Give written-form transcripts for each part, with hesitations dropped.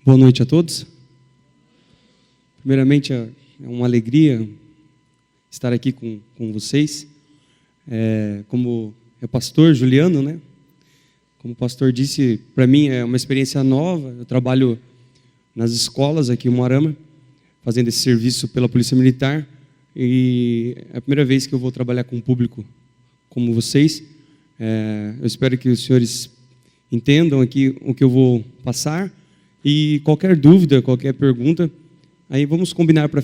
Boa noite a todos. Primeiramente, é uma alegria estar aqui com vocês. Como é o pastor Juliano, né? Como o pastor disse, para mim é uma experiência nova. Eu trabalho nas escolas aqui em Umuarama, fazendo esse serviço pela Polícia Militar. E é a primeira vez que eu vou trabalhar com um público como vocês. Eu espero que os senhores entendam aqui o que eu vou passar. E qualquer dúvida, qualquer pergunta, aí vamos combinar para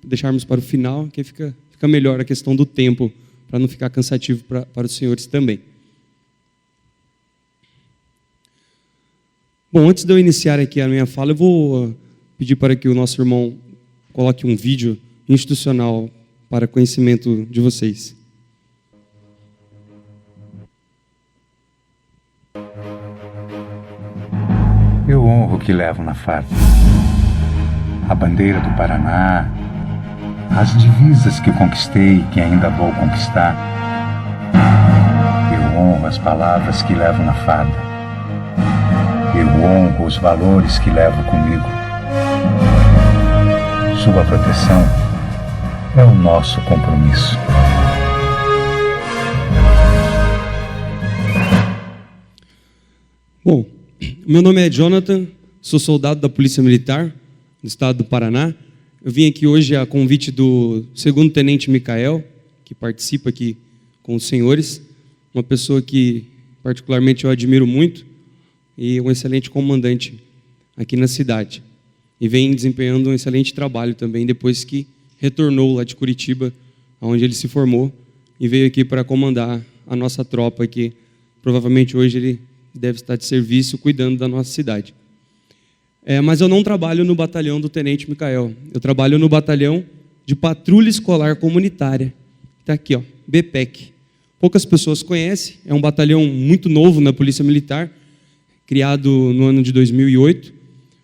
deixarmos para o final, que fica melhor a questão do tempo, para não ficar cansativo para os senhores também. Bom, antes de eu iniciar aqui a minha fala, eu vou pedir para que o nosso irmão coloque um vídeo institucional para conhecimento de vocês. Eu honro o que levo na farda. A bandeira do Paraná, as divisas que conquistei e que ainda vou conquistar. Eu honro as palavras que levo na farda. Eu honro os valores que levo comigo. Sua proteção é o nosso compromisso. Bom, meu nome é Jonathan, sou soldado da Polícia Militar do estado do Paraná. Eu vim aqui hoje a convite do 2º Tenente Micael, que participa aqui com os senhores, uma pessoa que particularmente eu admiro muito e um excelente comandante aqui na cidade. E vem desempenhando um excelente trabalho também depois que retornou lá de Curitiba, onde ele se formou, e veio aqui para comandar a nossa tropa aqui. Provavelmente hoje ele deve estar de serviço cuidando da nossa cidade. Mas eu não trabalho no batalhão do Tenente Micael. Eu trabalho no batalhão de Patrulha Escolar Comunitária. Está aqui, ó, BPEC. Poucas pessoas conhecem. É um batalhão muito novo na Polícia Militar, criado no ano de 2008.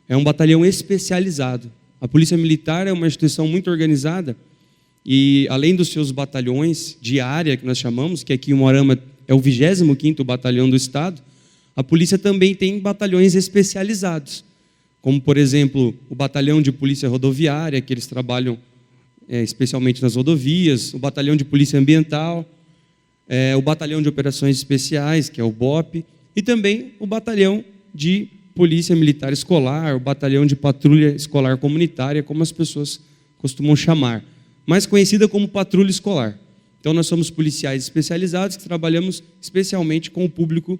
É um batalhão especializado. A Polícia Militar é uma instituição muito organizada e, além dos seus batalhões de área, que nós chamamos, que aqui em Umuarama é o 25º Batalhão do Estado, a polícia também tem batalhões especializados, como, por exemplo, o Batalhão de Polícia Rodoviária, que eles trabalham especialmente nas rodovias, o Batalhão de Polícia Ambiental, o Batalhão de Operações Especiais, que é o BOP, e também o Batalhão de Polícia Militar Escolar, o Batalhão de Patrulha Escolar Comunitária, como as pessoas costumam chamar, mais conhecida como Patrulha Escolar. Então, nós somos policiais especializados que trabalhamos especialmente com o público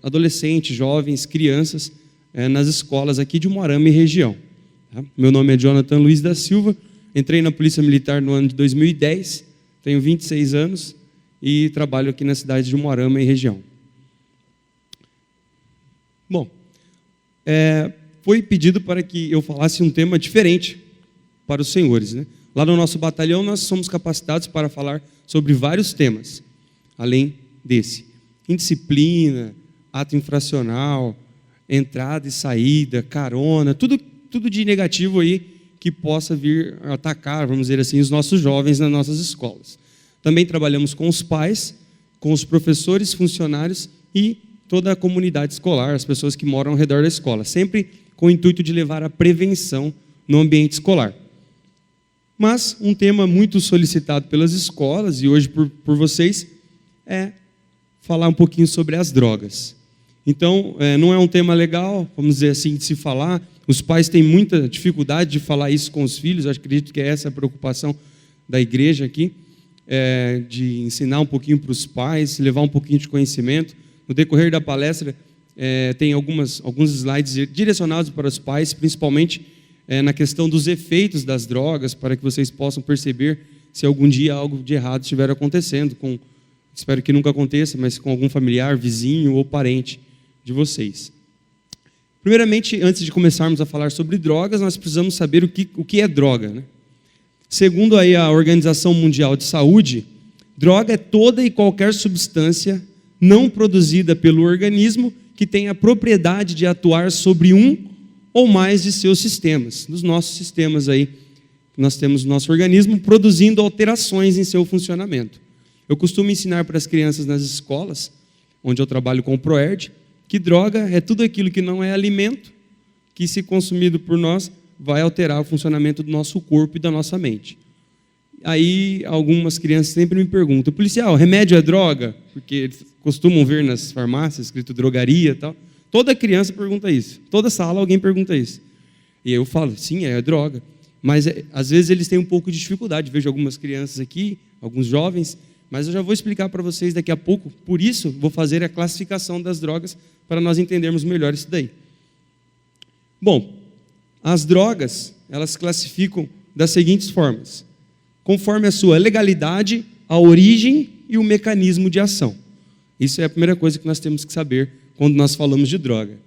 adolescentes, jovens, crianças, nas escolas aqui de Umuarama e região. Tá? Meu nome é Jonathan Luiz da Silva, entrei na Polícia Militar no ano de 2010, tenho 26 anos e trabalho aqui na cidade de Umuarama e região. Bom, foi pedido para que eu falasse um tema diferente para os senhores, né? Lá no nosso batalhão nós somos capacitados para falar sobre vários temas, além desse. Indisciplina, ato infracional, entrada e saída, carona, tudo de negativo aí que possa vir atacar, vamos dizer assim, os nossos jovens nas nossas escolas. Também trabalhamos com os pais, com os professores, funcionários e toda a comunidade escolar, as pessoas que moram ao redor da escola, sempre com o intuito de levar a prevenção no ambiente escolar. Mas um tema muito solicitado pelas escolas e hoje por vocês é falar um pouquinho sobre as drogas. Então, não é um tema legal, vamos dizer assim, de se falar. Os pais têm muita dificuldade de falar isso com os filhos. Eu acredito que é essa a preocupação da igreja aqui, de ensinar um pouquinho para os pais, levar um pouquinho de conhecimento. No decorrer da palestra, tem alguns slides direcionados para os pais, principalmente na questão dos efeitos das drogas, para que vocês possam perceber se algum dia algo de errado estiver acontecendo espero que nunca aconteça, mas com algum familiar, vizinho ou parente de vocês. Primeiramente, antes de começarmos a falar sobre drogas, nós precisamos saber o que é droga, né? Segundo aí a Organização Mundial de Saúde, droga é toda e qualquer substância não produzida pelo organismo que tem a propriedade de atuar sobre um ou mais de seus sistemas. Nos nossos sistemas aí, nós temos o nosso organismo produzindo alterações em seu funcionamento. Eu costumo ensinar para as crianças nas escolas, onde eu trabalho com o ProERD, que droga é tudo aquilo que não é alimento, que, se consumido por nós, vai alterar o funcionamento do nosso corpo e da nossa mente. Aí algumas crianças sempre me perguntam: policial, remédio é droga? Porque eles costumam ver nas farmácias escrito drogaria e tal. Toda criança pergunta isso. Toda sala alguém pergunta isso. E eu falo: sim, é droga. Mas às vezes eles têm um pouco de dificuldade. Vejo algumas crianças aqui, alguns jovens, mas eu já vou explicar para vocês daqui a pouco. Por isso, vou fazer a classificação das drogas para nós entendermos melhor isso daí. Bom, as drogas, elas classificam das seguintes formas: conforme a sua legalidade, a origem e o mecanismo de ação. Isso é a primeira coisa que nós temos que saber quando nós falamos de droga.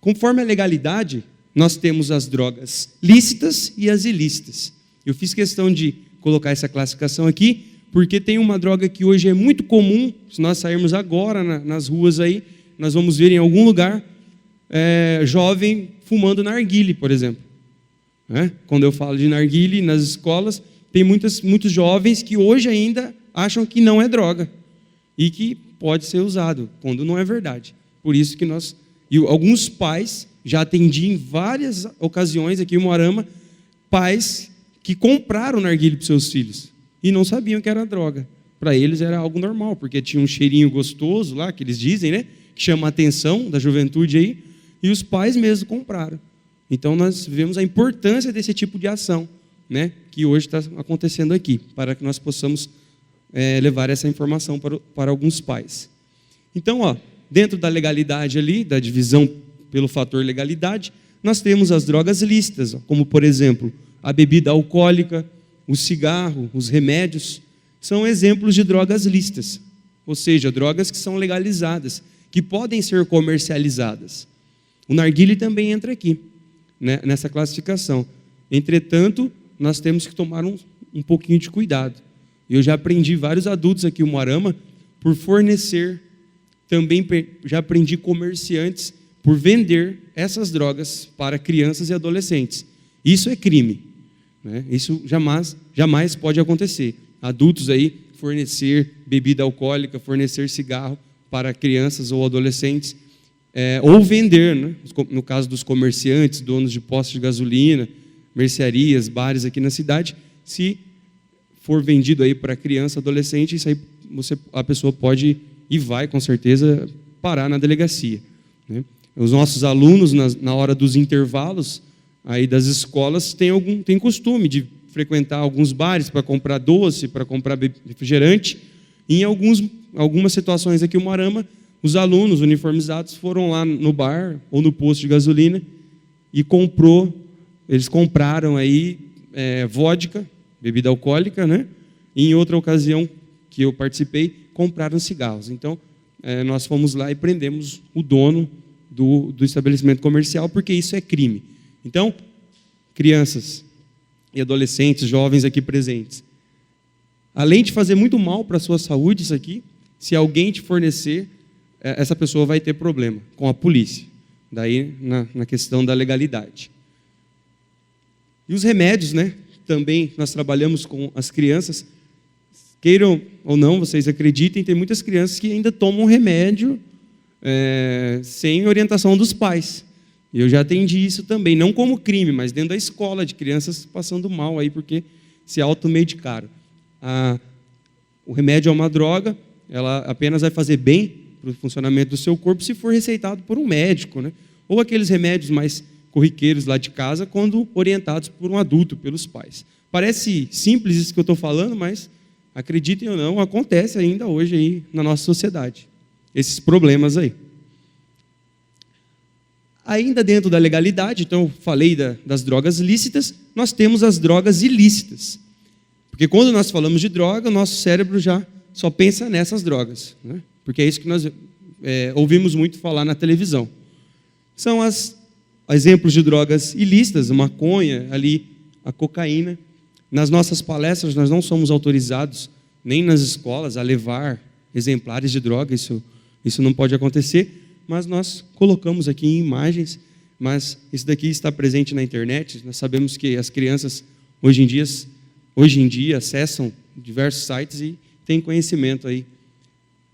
Conforme a legalidade, nós temos as drogas lícitas e as ilícitas. Eu fiz questão de colocar essa classificação aqui, porque tem uma droga que hoje é muito comum. Se nós sairmos agora nas ruas aí, nós vamos ver em algum lugar jovem fumando narguile, por exemplo. Quando eu falo de narguile nas escolas, tem muitos jovens que hoje ainda acham que não é droga e que pode ser usado, quando não é verdade. Por isso que alguns pais, já atendi em várias ocasiões aqui em Umuarama, pais que compraram narguile para os seus filhos e não sabiam que era droga. Para eles era algo normal, porque tinha um cheirinho gostoso lá, que eles dizem, né, que chama a atenção da juventude aí, e os pais mesmo compraram. Então nós vemos a importância desse tipo de ação, né, que hoje está acontecendo aqui, para que nós possamos levar essa informação para alguns pais. Então, dentro da legalidade ali, da divisão pelo fator legalidade, nós temos as drogas lícitas, como, por exemplo, a bebida alcoólica, o cigarro, os remédios, são exemplos de drogas lícitas, ou seja, drogas que são legalizadas, que podem ser comercializadas. O narguile também entra aqui, né, nessa classificação. Entretanto, nós temos que tomar um pouquinho de cuidado. Eu já aprendi vários adultos aqui em Umuarama por fornecer, também já aprendi comerciantes por vender essas drogas para crianças e adolescentes. Isso é crime, né? Isso jamais pode acontecer. Adultos aí fornecer bebida alcoólica, fornecer cigarro para crianças ou adolescentes, ou vender, né? No caso dos comerciantes, donos de postos de gasolina, mercearias, bares aqui na cidade, se for vendido aí para criança, adolescente, isso aí a pessoa pode e vai, com certeza, parar na delegacia, né? Os nossos alunos, na hora dos intervalos aí das escolas, têm costume de frequentar alguns bares para comprar doce, para comprar refrigerante. E em algumas situações aqui em Umuarama, os alunos uniformizados foram lá no bar ou no posto de gasolina e eles compraram aí vodka, bebida alcoólica, né? E em outra ocasião que eu participei, compraram cigarros. Então, nós fomos lá e prendemos o dono do estabelecimento comercial, porque isso é crime. Então, crianças e adolescentes, jovens aqui presentes, além de fazer muito mal para a sua saúde, isso aqui, se alguém te fornecer, essa pessoa vai ter problema com a polícia, daí na questão da legalidade. E os remédios, né? Também nós trabalhamos com as crianças, queiram ou não, vocês acreditem, tem muitas crianças que ainda tomam remédio sem orientação dos pais. Eu já atendi isso também, não como crime, mas dentro da escola, de crianças passando mal aí porque se automedicaram. O remédio é uma droga, ela apenas vai fazer bem para o funcionamento do seu corpo se for receitado por um médico, né? Ou aqueles remédios mais corriqueiros lá de casa, quando orientados por um adulto, pelos pais. Parece simples isso que eu estou falando, mas acreditem ou não, acontece ainda hoje aí na nossa sociedade, esses problemas aí. Ainda dentro da legalidade, então eu falei das drogas lícitas, nós temos as drogas ilícitas. Porque quando nós falamos de droga, o nosso cérebro já só pensa nessas drogas, né? Porque é isso que nós ouvimos muito falar na televisão. São exemplos de drogas ilícitas, a maconha, ali, a cocaína. Nas nossas palestras, nós não somos autorizados, nem nas escolas, a levar exemplares de droga, isso não pode acontecer, mas nós colocamos aqui em imagens, mas isso daqui está presente na internet. Nós sabemos que as crianças, hoje em dia, acessam diversos sites e têm conhecimento aí,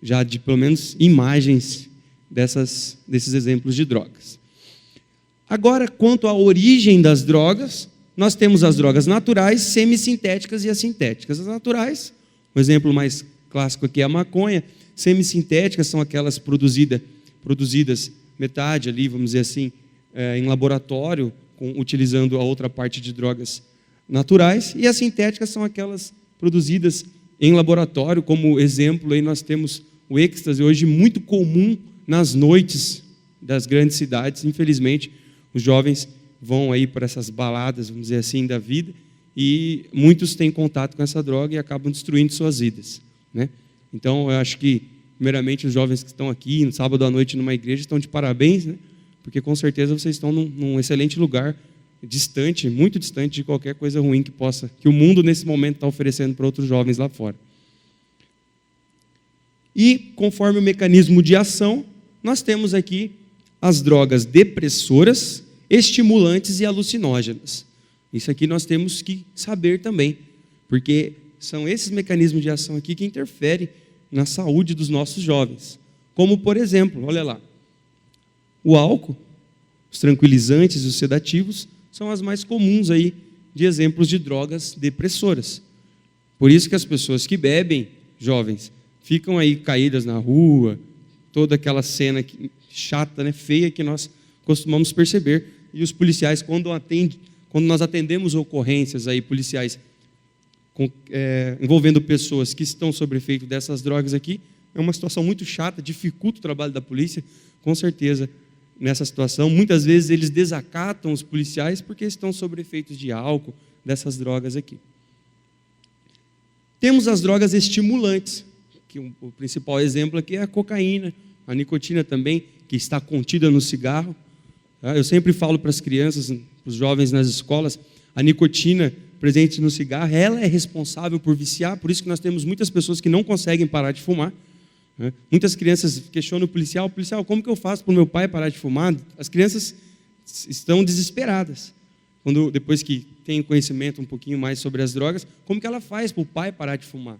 já de pelo menos imagens desses exemplos de drogas. Agora, quanto à origem das drogas, nós temos as drogas naturais, semissintéticas e as sintéticas. As naturais, o exemplo mais clássico aqui é a maconha. Semissintéticas são aquelas produzidas metade ali, vamos dizer assim, em laboratório, utilizando a outra parte de drogas naturais. E as sintéticas são aquelas produzidas em laboratório. Como exemplo, aí nós temos o êxtase, hoje muito comum nas noites das grandes cidades. Infelizmente, os jovens vão aí para essas baladas, vamos dizer assim, da vida, e muitos têm contato com essa droga e acabam destruindo suas vidas, né? Então, eu acho que, primeiramente, os jovens que estão aqui, no sábado à noite, numa igreja, estão de parabéns, né? Porque, com certeza, vocês estão num excelente lugar, distante, muito distante de qualquer coisa ruim que o mundo, nesse momento, está oferecendo para outros jovens lá fora. E, conforme o mecanismo de ação, nós temos aqui as drogas depressoras, estimulantes e alucinógenas. Isso aqui nós temos que saber também, porque são esses mecanismos de ação aqui que interferem na saúde dos nossos jovens. Como, por exemplo, olha lá, o álcool, os tranquilizantes e os sedativos são as mais comuns aí de exemplos de drogas depressoras. Por isso que as pessoas que bebem, jovens, ficam aí caídas na rua, toda aquela cena chata, né, feia, que nós costumamos perceber. E os policiais, quando nós atendemos ocorrências aí, policiais envolvendo pessoas que estão sob efeito dessas drogas aqui, é uma situação muito chata, dificulta o trabalho da polícia, com certeza, nessa situação. Muitas vezes eles desacatam os policiais porque estão sob efeitos de álcool, dessas drogas aqui. Temos as drogas estimulantes, que o principal exemplo aqui é a cocaína, a nicotina também, que está contida no cigarro. Eu sempre falo para as crianças, para os jovens nas escolas, a nicotina presente no cigarro, ela é responsável por viciar, por isso que nós temos muitas pessoas que não conseguem parar de fumar. Muitas crianças questionam o policial, como que eu faço para o meu pai parar de fumar? As crianças estão desesperadas. Depois que tem conhecimento um pouquinho mais sobre as drogas, como que ela faz para o pai parar de fumar?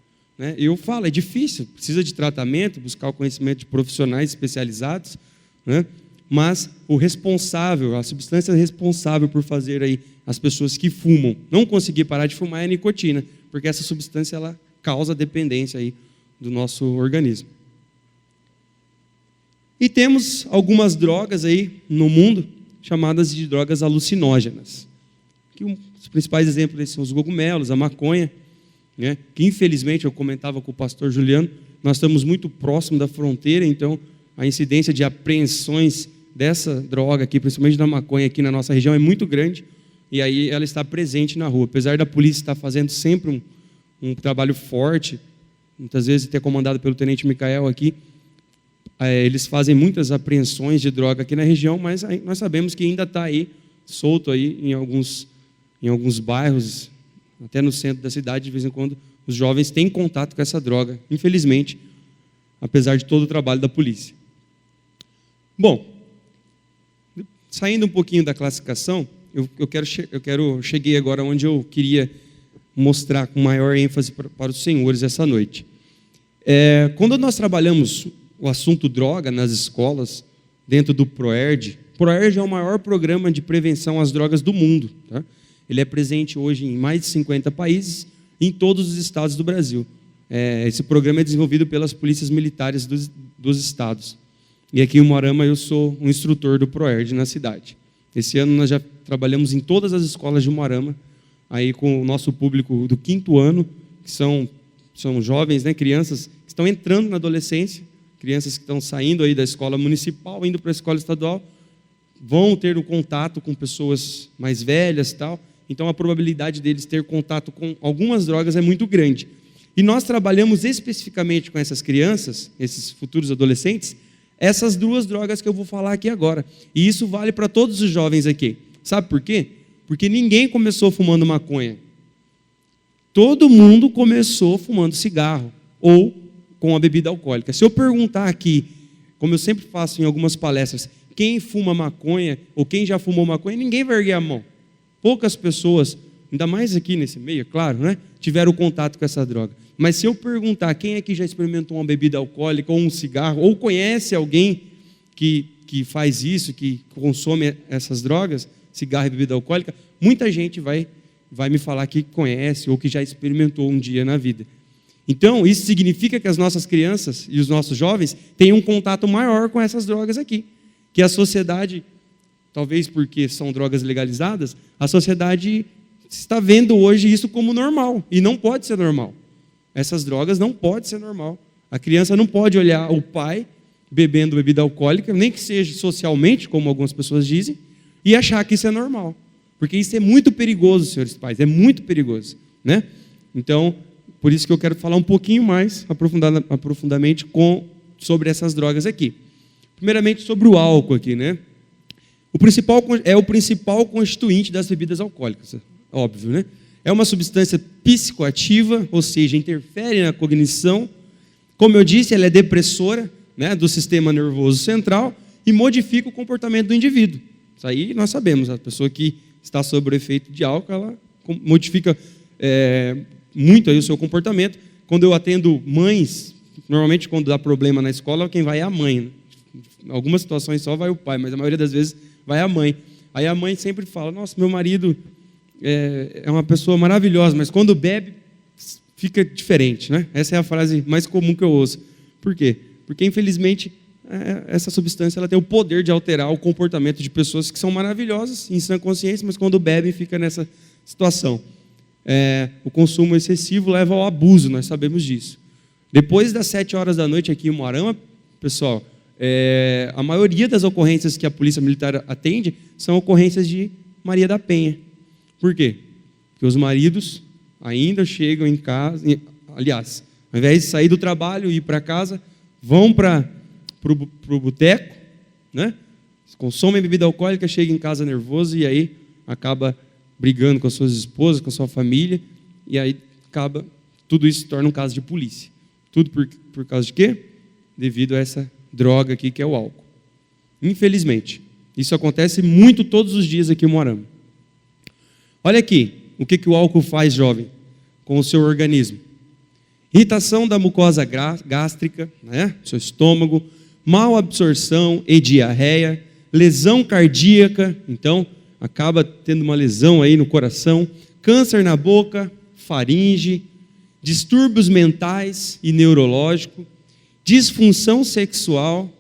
Eu falo, é difícil, precisa de tratamento, buscar o conhecimento de profissionais especializados, né? Mas o responsável, a substância responsável por fazer aí as pessoas que fumam não conseguir parar de fumar é a nicotina, porque essa substância ela causa dependência aí do nosso organismo. E temos algumas drogas aí no mundo chamadas de drogas alucinógenas. Que os principais exemplos são os cogumelos, a maconha, né? Que infelizmente, eu comentava com o pastor Juliano, nós estamos muito próximo da fronteira, então a incidência de apreensões dessa droga aqui, principalmente da maconha aqui na nossa região, é muito grande, e aí ela está presente na rua. Apesar da polícia estar fazendo sempre um trabalho forte, muitas vezes até comandado pelo tenente Micael aqui, eles fazem muitas apreensões de droga aqui na região, mas nós sabemos que ainda está aí, solto aí em alguns bairros, até no centro da cidade, de vez em quando, os jovens têm contato com essa droga, infelizmente, apesar de todo o trabalho da polícia. Bom, saindo um pouquinho da classificação, cheguei agora onde eu queria mostrar com maior ênfase para os senhores essa noite. Quando nós trabalhamos o assunto droga nas escolas, dentro do ProERD, o ProERD é o maior programa de prevenção às drogas do mundo, tá? Ele é presente hoje em mais de 50 países, em todos os estados do Brasil. Esse programa é desenvolvido pelas polícias militares dos estados. E aqui em Umuarama eu sou um instrutor do ProERD na cidade. Esse ano nós já trabalhamos em todas as escolas de Umuarama, aí com o nosso público do 5º ano, que são jovens, né, crianças que estão entrando na adolescência, crianças que estão saindo aí da escola municipal, indo para a escola estadual, vão ter um contato com pessoas mais velhas e tal, então a probabilidade deles ter contato com algumas drogas é muito grande. E nós trabalhamos especificamente com essas crianças, esses futuros adolescentes, essas duas drogas que eu vou falar aqui agora. E isso vale para todos os jovens aqui. Sabe por quê? Porque ninguém começou fumando maconha. Todo mundo começou fumando cigarro ou com a bebida alcoólica. Se eu perguntar aqui, como eu sempre faço em algumas palestras, quem fuma maconha ou quem já fumou maconha, ninguém vai erguer a mão. Poucas pessoas, ainda mais aqui nesse meio, claro, né, tiveram contato com essa droga. Mas se eu perguntar quem é que já experimentou uma bebida alcoólica ou um cigarro, ou conhece alguém que que faz isso, que consome essas drogas, cigarro e bebida alcoólica, muita gente vai me falar que conhece ou que já experimentou um dia na vida. Então, isso significa que as nossas crianças e os nossos jovens têm um contato maior com essas drogas aqui. Que a sociedade, talvez porque são drogas legalizadas, a sociedade está vendo hoje isso como normal. E não pode ser normal. Essas drogas não podem ser normal. A criança não pode olhar o pai bebendo bebida alcoólica, nem que seja socialmente, como algumas pessoas dizem, e achar que isso é normal. Porque isso é muito perigoso, senhores pais, é muito perigoso, né? Então, por isso que eu quero falar um pouquinho mais, aprofundadamente, sobre essas drogas aqui. Primeiramente, sobre o álcool aqui, né? O principal constituinte das bebidas alcoólicas, óbvio, né? É uma substância psicoativa, ou seja, interfere na cognição. Como eu disse, ela é depressora, né, do sistema nervoso central e modifica o comportamento do indivíduo. Isso aí nós sabemos, a pessoa que está sob o efeito de álcool, ela modifica muito aí o seu comportamento. Quando eu atendo mães, normalmente quando dá problema na escola, quem vai é a mãe, né? Em algumas situações só vai o pai, mas a maioria das vezes vai a mãe. Aí a mãe sempre fala, nossa, meu marido é uma pessoa maravilhosa, mas quando bebe, fica diferente, né? Essa é a frase mais comum que eu ouço. Por quê? Porque, infelizmente, essa substância ela tem o poder de alterar o comportamento de pessoas que são maravilhosas, em sã consciência, mas quando bebem, fica nessa situação. O consumo excessivo leva ao abuso, nós sabemos disso. Depois das 7 horas da noite aqui em Umuarama, pessoal, a maioria das ocorrências que a Polícia Militar atende são ocorrências de Maria da Penha. Por quê? Porque os maridos ainda chegam em casa, aliás, ao invés de sair do trabalho e ir para casa, vão para o boteco, né? Consomem bebida alcoólica, chegam em casa nervoso e aí acaba brigando com as suas esposas, com a sua família, e aí tudo isso se torna um caso de polícia. Tudo por causa de quê? Devido a essa droga aqui que é o álcool. Infelizmente, isso acontece muito todos os dias aqui em Umuarama. Olha aqui, o que o álcool faz, jovem, com o seu organismo. Irritação da mucosa gástrica, né? Seu estômago, mal absorção e diarreia, lesão cardíaca, então acaba tendo uma lesão aí no coração, câncer na boca, faringe, distúrbios mentais e neurológicos, disfunção sexual,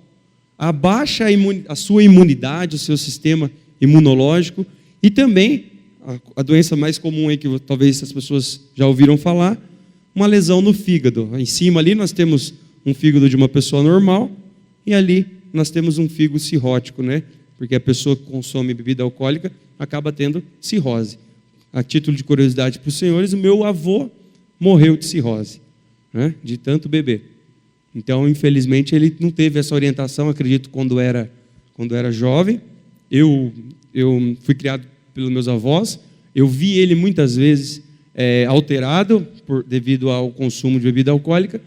abaixa a sua imunidade, o seu sistema imunológico e também a doença mais comum aí que talvez as pessoas já ouviram falar, uma lesão no fígado. Em cima ali nós temos um fígado de uma pessoa normal e ali nós temos um fígado cirrótico, né? Porque a pessoa que consome bebida alcoólica acaba tendo cirrose. A título de curiosidade para os senhores, o meu avô morreu de cirrose, né? De tanto beber. Então, infelizmente, ele não teve essa orientação, acredito, quando era jovem. Eu fui criado pelos meus avós, eu vi ele muitas vezes alterado devido ao consumo de bebida alcoólica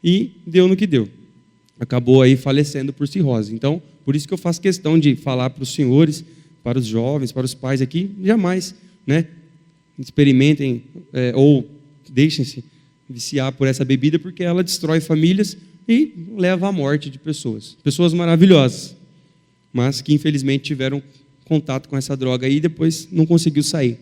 e deu no que deu. Acabou aí falecendo por cirrose. Então, por isso que eu faço questão de falar para os senhores, para os jovens, para os pais aqui, jamais, né, experimentem ou deixem-se viciar por essa bebida, porque ela destrói famílias e leva à morte de pessoas. Pessoas maravilhosas, mas que infelizmente tiveram contato com essa droga aí e depois não conseguiu sair.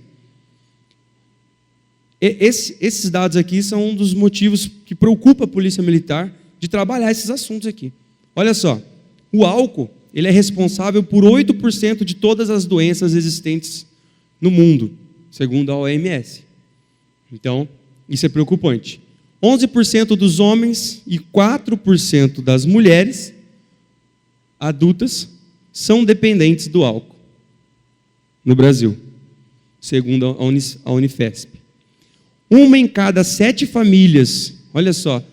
Esses dados aqui são um dos motivos que preocupa a Polícia Militar de trabalhar esses assuntos aqui. Olha só, o álcool ele é responsável por 8% de todas as doenças existentes no mundo, segundo a OMS. Então, isso é preocupante. 11% dos homens e 4% das mulheres adultas são dependentes do álcool no Brasil, segundo a Unifesp. 1 em cada 7 famílias, olha só,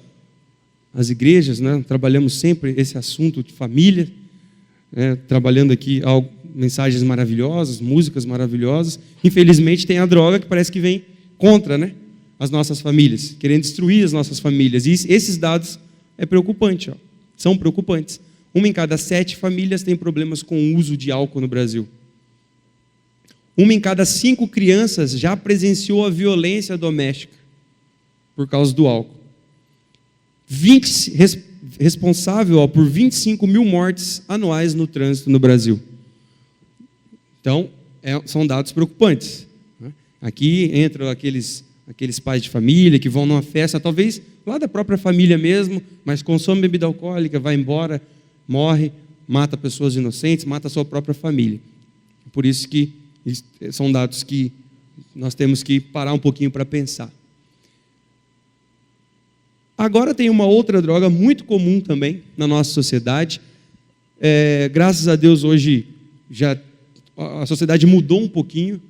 as igrejas, né, trabalhamos sempre esse assunto de família, né, trabalhando aqui mensagens maravilhosas, músicas maravilhosas. Infelizmente tem a droga que parece que vem contra, né, as nossas famílias, querendo destruir as nossas famílias. E esses dados é preocupante, ó, são preocupantes. 1 em cada 7 famílias tem problemas com o uso de álcool no Brasil. 1 em cada 5 crianças já presenciou a violência doméstica por causa do álcool. responsável por 25 mil mortes anuais no trânsito no Brasil. Então, são dados preocupantes. Aqui entram aqueles pais de família que vão numa festa, talvez lá da própria família mesmo, mas consome bebida alcoólica, vai embora, morre, mata pessoas inocentes, mata a sua própria família. Por isso que são dados que nós temos que parar um pouquinho para pensar. Agora tem uma outra droga muito comum também na nossa sociedade. Graças a Deus hoje a sociedade mudou um pouquinho.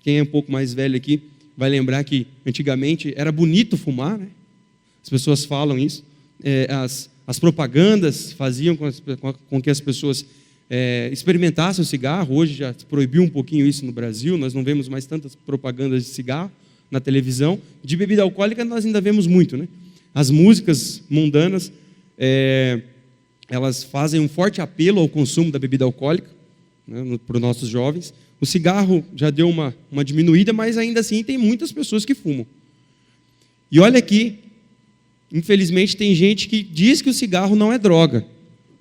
Quem é um pouco mais velho aqui vai lembrar que antigamente era bonito fumar, né? As pessoas falam isso. As propagandas faziam com que as pessoas experimentassem o cigarro. Hoje já se proibiu um pouquinho isso no Brasil, nós não vemos mais tantas propagandas de cigarro na televisão. De bebida alcoólica nós ainda vemos muito, né? As músicas mundanas, elas fazem um forte apelo ao consumo da bebida alcoólica, né, para os nossos jovens. O cigarro já deu uma diminuída, mas ainda assim tem muitas pessoas que fumam. E olha aqui, infelizmente tem gente que diz que o cigarro não é droga.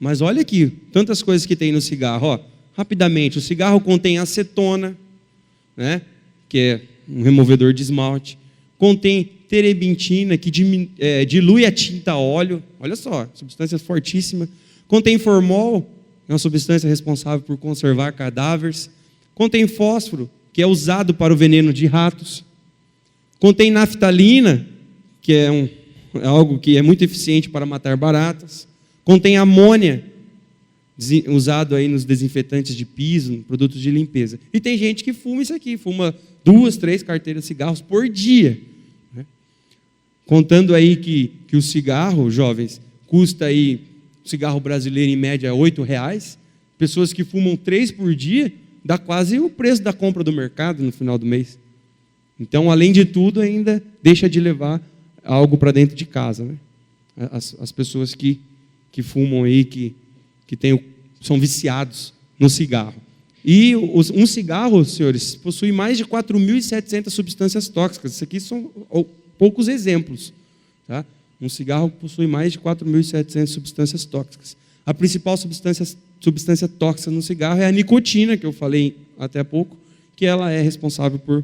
Mas olha aqui, tantas coisas que tem no cigarro. Rapidamente, o cigarro contém acetona, né, que é um removedor de esmalte. Contém terebintina, que dilui a tinta a óleo. Olha só, substância fortíssima. Contém formol, é uma substância responsável por conservar cadáveres. Contém fósforo, que é usado para o veneno de ratos. Contém naftalina, que é algo que é muito eficiente para matar baratas. Contém amônia, usado aí nos desinfetantes de piso, produtos de limpeza. E tem gente que fuma isso aqui, fuma 2, 3 carteiras de cigarros por dia. Né? Contando aí que o cigarro, jovens, custa aí, o cigarro brasileiro em média R$8. Pessoas que fumam 3 por dia, dá quase o preço da compra do mercado no final do mês. Então, além de tudo, ainda deixa de levar algo para dentro de casa. Né? As pessoas que fumam aí, que são viciados no cigarro. E um cigarro, senhores, possui mais de 4.700 substâncias tóxicas. Isso aqui são poucos exemplos. Tá? Um cigarro possui mais de 4.700 substâncias tóxicas. A principal substância tóxica no cigarro é a nicotina, que eu falei até há pouco, que ela é responsável por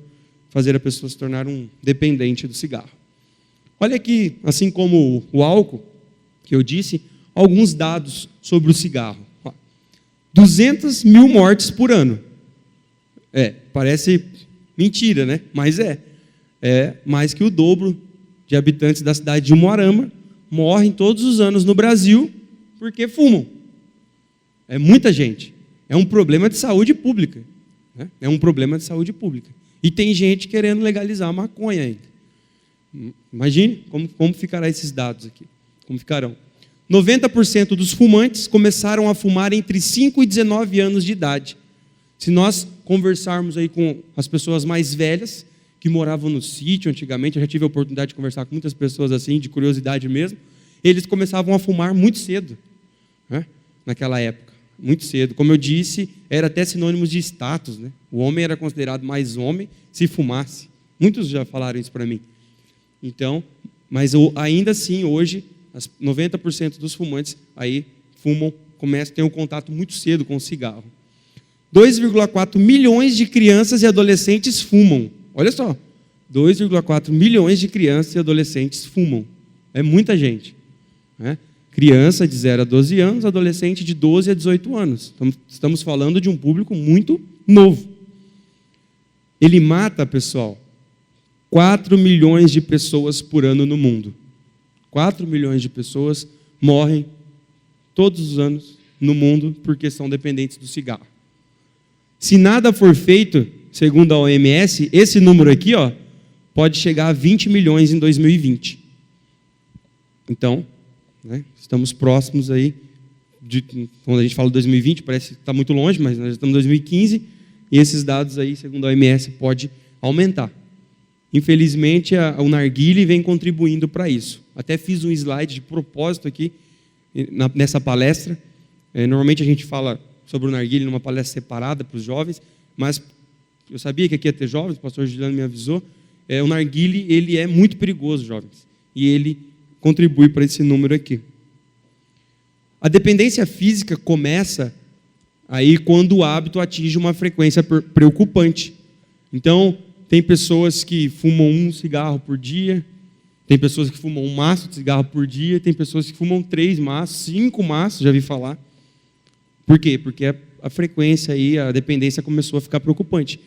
fazer a pessoa se tornar um dependente do cigarro. Olha aqui, assim como o álcool, que eu disse, alguns dados sobre o cigarro. 200 mil mortes por ano. Parece mentira, né? Mas é mais que o dobro de habitantes da cidade de Umuarama morrem todos os anos no Brasil porque fumam. É muita gente. É um problema de saúde pública. Né? É um problema de saúde pública. E tem gente querendo legalizar a maconha ainda. Imagine como ficarão esses dados aqui. Como ficarão. 90% dos fumantes começaram a fumar entre 5 e 19 anos de idade. Se nós conversarmos aí com as pessoas mais velhas, que moravam no sítio antigamente, eu já tive a oportunidade de conversar com muitas pessoas assim, de curiosidade mesmo, eles começavam a fumar muito cedo, né? Naquela época, muito cedo. Como eu disse, era até sinônimo de status, né? O homem era considerado mais homem se fumasse. Muitos já falaram isso para mim. Então, mas ainda assim, hoje, 90% dos fumantes aí têm um contato muito cedo com o cigarro. 2,4 milhões de crianças e adolescentes fumam. Olha só, 2,4 milhões de crianças e adolescentes fumam. É muita gente. Né? Criança de 0 a 12 anos, adolescente de 12 a 18 anos. Estamos falando de um público muito novo. Ele mata, pessoal, 4 milhões de pessoas por ano no mundo. 4 milhões de pessoas morrem todos os anos no mundo porque são dependentes do cigarro. Se nada for feito, segundo a OMS, esse número aqui, pode chegar a 20 milhões em 2020. Então, né, estamos próximos aí, quando a gente fala de 2020, parece que está muito longe, mas nós estamos em 2015, e esses dados aí, segundo a OMS, pode aumentar. Infelizmente, o narguilé vem contribuindo para isso. Até fiz um slide de propósito aqui, nessa palestra. Normalmente a gente fala sobre o narguilé numa palestra separada para os jovens, mas eu sabia que aqui ia ter jovens, o pastor Juliano me avisou. O narguilé, ele é muito perigoso, jovens, e ele contribui para esse número aqui. A dependência física começa aí quando o hábito atinge uma frequência preocupante. Então, tem pessoas que fumam 1 cigarro por dia, tem pessoas que fumam 1 maço de cigarro por dia, tem pessoas que fumam 3 maços, 5 maços, já vi falar. Por quê? Porque a frequência aí, a dependência começou a ficar preocupante.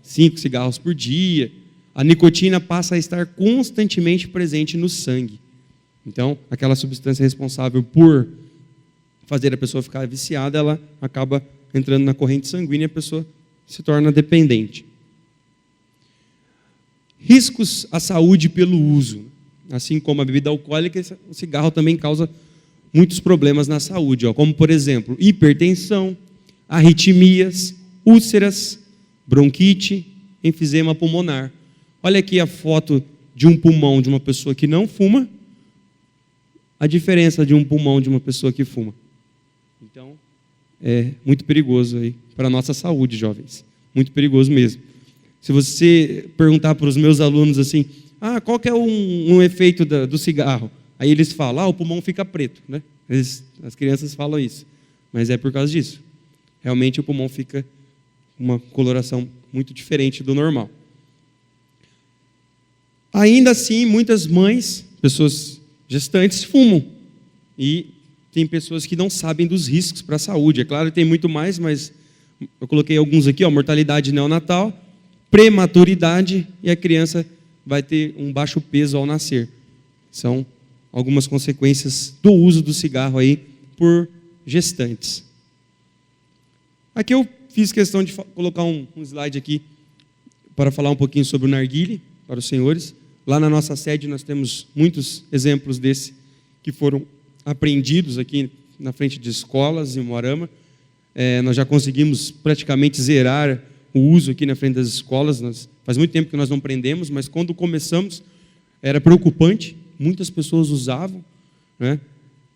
5 cigarros por dia, a nicotina passa a estar constantemente presente no sangue. Então, aquela substância responsável por fazer a pessoa ficar viciada, ela acaba entrando na corrente sanguínea e a pessoa se torna dependente. Riscos à saúde pelo uso. Assim como a bebida alcoólica, o cigarro também causa muitos problemas na saúde, como, por exemplo, hipertensão, arritmias, úlceras, bronquite, enfisema pulmonar. Olha aqui a foto de um pulmão de uma pessoa que não fuma, a diferença de um pulmão de uma pessoa que fuma. Então, é muito perigoso aí para a nossa saúde, jovens. Muito perigoso mesmo. Se você perguntar para os meus alunos assim, qual que é um efeito do cigarro? Aí eles falam, o pulmão fica preto, né? As crianças falam isso, mas é por causa disso. Realmente o pulmão fica uma coloração muito diferente do normal. Ainda assim, muitas mães, pessoas gestantes, fumam. E tem pessoas que não sabem dos riscos para a saúde. É claro que tem muito mais, mas eu coloquei alguns aqui, mortalidade neonatal, prematuridade e a criança vai ter um baixo peso ao nascer. São algumas consequências do uso do cigarro aí por gestantes. Aqui eu fiz questão de colocar um slide aqui para falar um pouquinho sobre o narguilé para os senhores. Lá na nossa sede nós temos muitos exemplos desse que foram apreendidos aqui na frente de escolas em Umuarama. Nós já conseguimos praticamente zerar o uso aqui na frente das escolas. Faz muito tempo que nós não prendemos, mas quando começamos era preocupante, muitas pessoas usavam, né?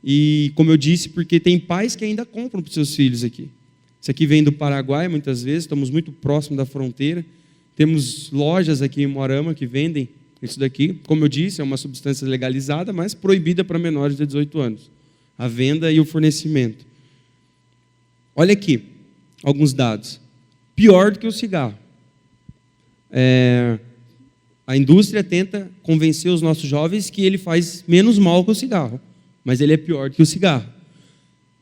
E como eu disse, porque tem pais que ainda compram para os seus filhos aqui. Isso aqui vem do Paraguai muitas vezes, estamos muito próximos da fronteira. Temos lojas aqui em Umuarama que vendem isso daqui. Como eu disse, é uma substância legalizada, mas proibida para menores de 18 anos. A venda e o fornecimento. Olha aqui, alguns dados. Pior do que o cigarro. A indústria tenta convencer os nossos jovens que ele faz menos mal que o cigarro, mas ele é pior do que o cigarro.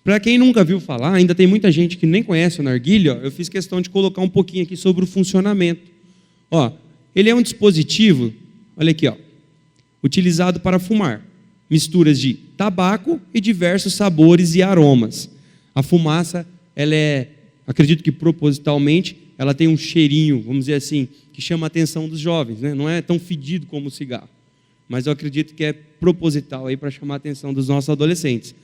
Para quem nunca viu falar, ainda tem muita gente que nem conhece o narguilé, eu fiz questão de colocar um pouquinho aqui sobre o funcionamento. Ele é um dispositivo, olha aqui, utilizado para fumar. Misturas de tabaco e diversos sabores e aromas. A fumaça, ela acredito que propositalmente, ela tem um cheirinho, vamos dizer assim, que chama a atenção dos jovens, né? Não é tão fedido como o cigarro, mas eu acredito que é proposital aí para chamar a atenção dos nossos adolescentes.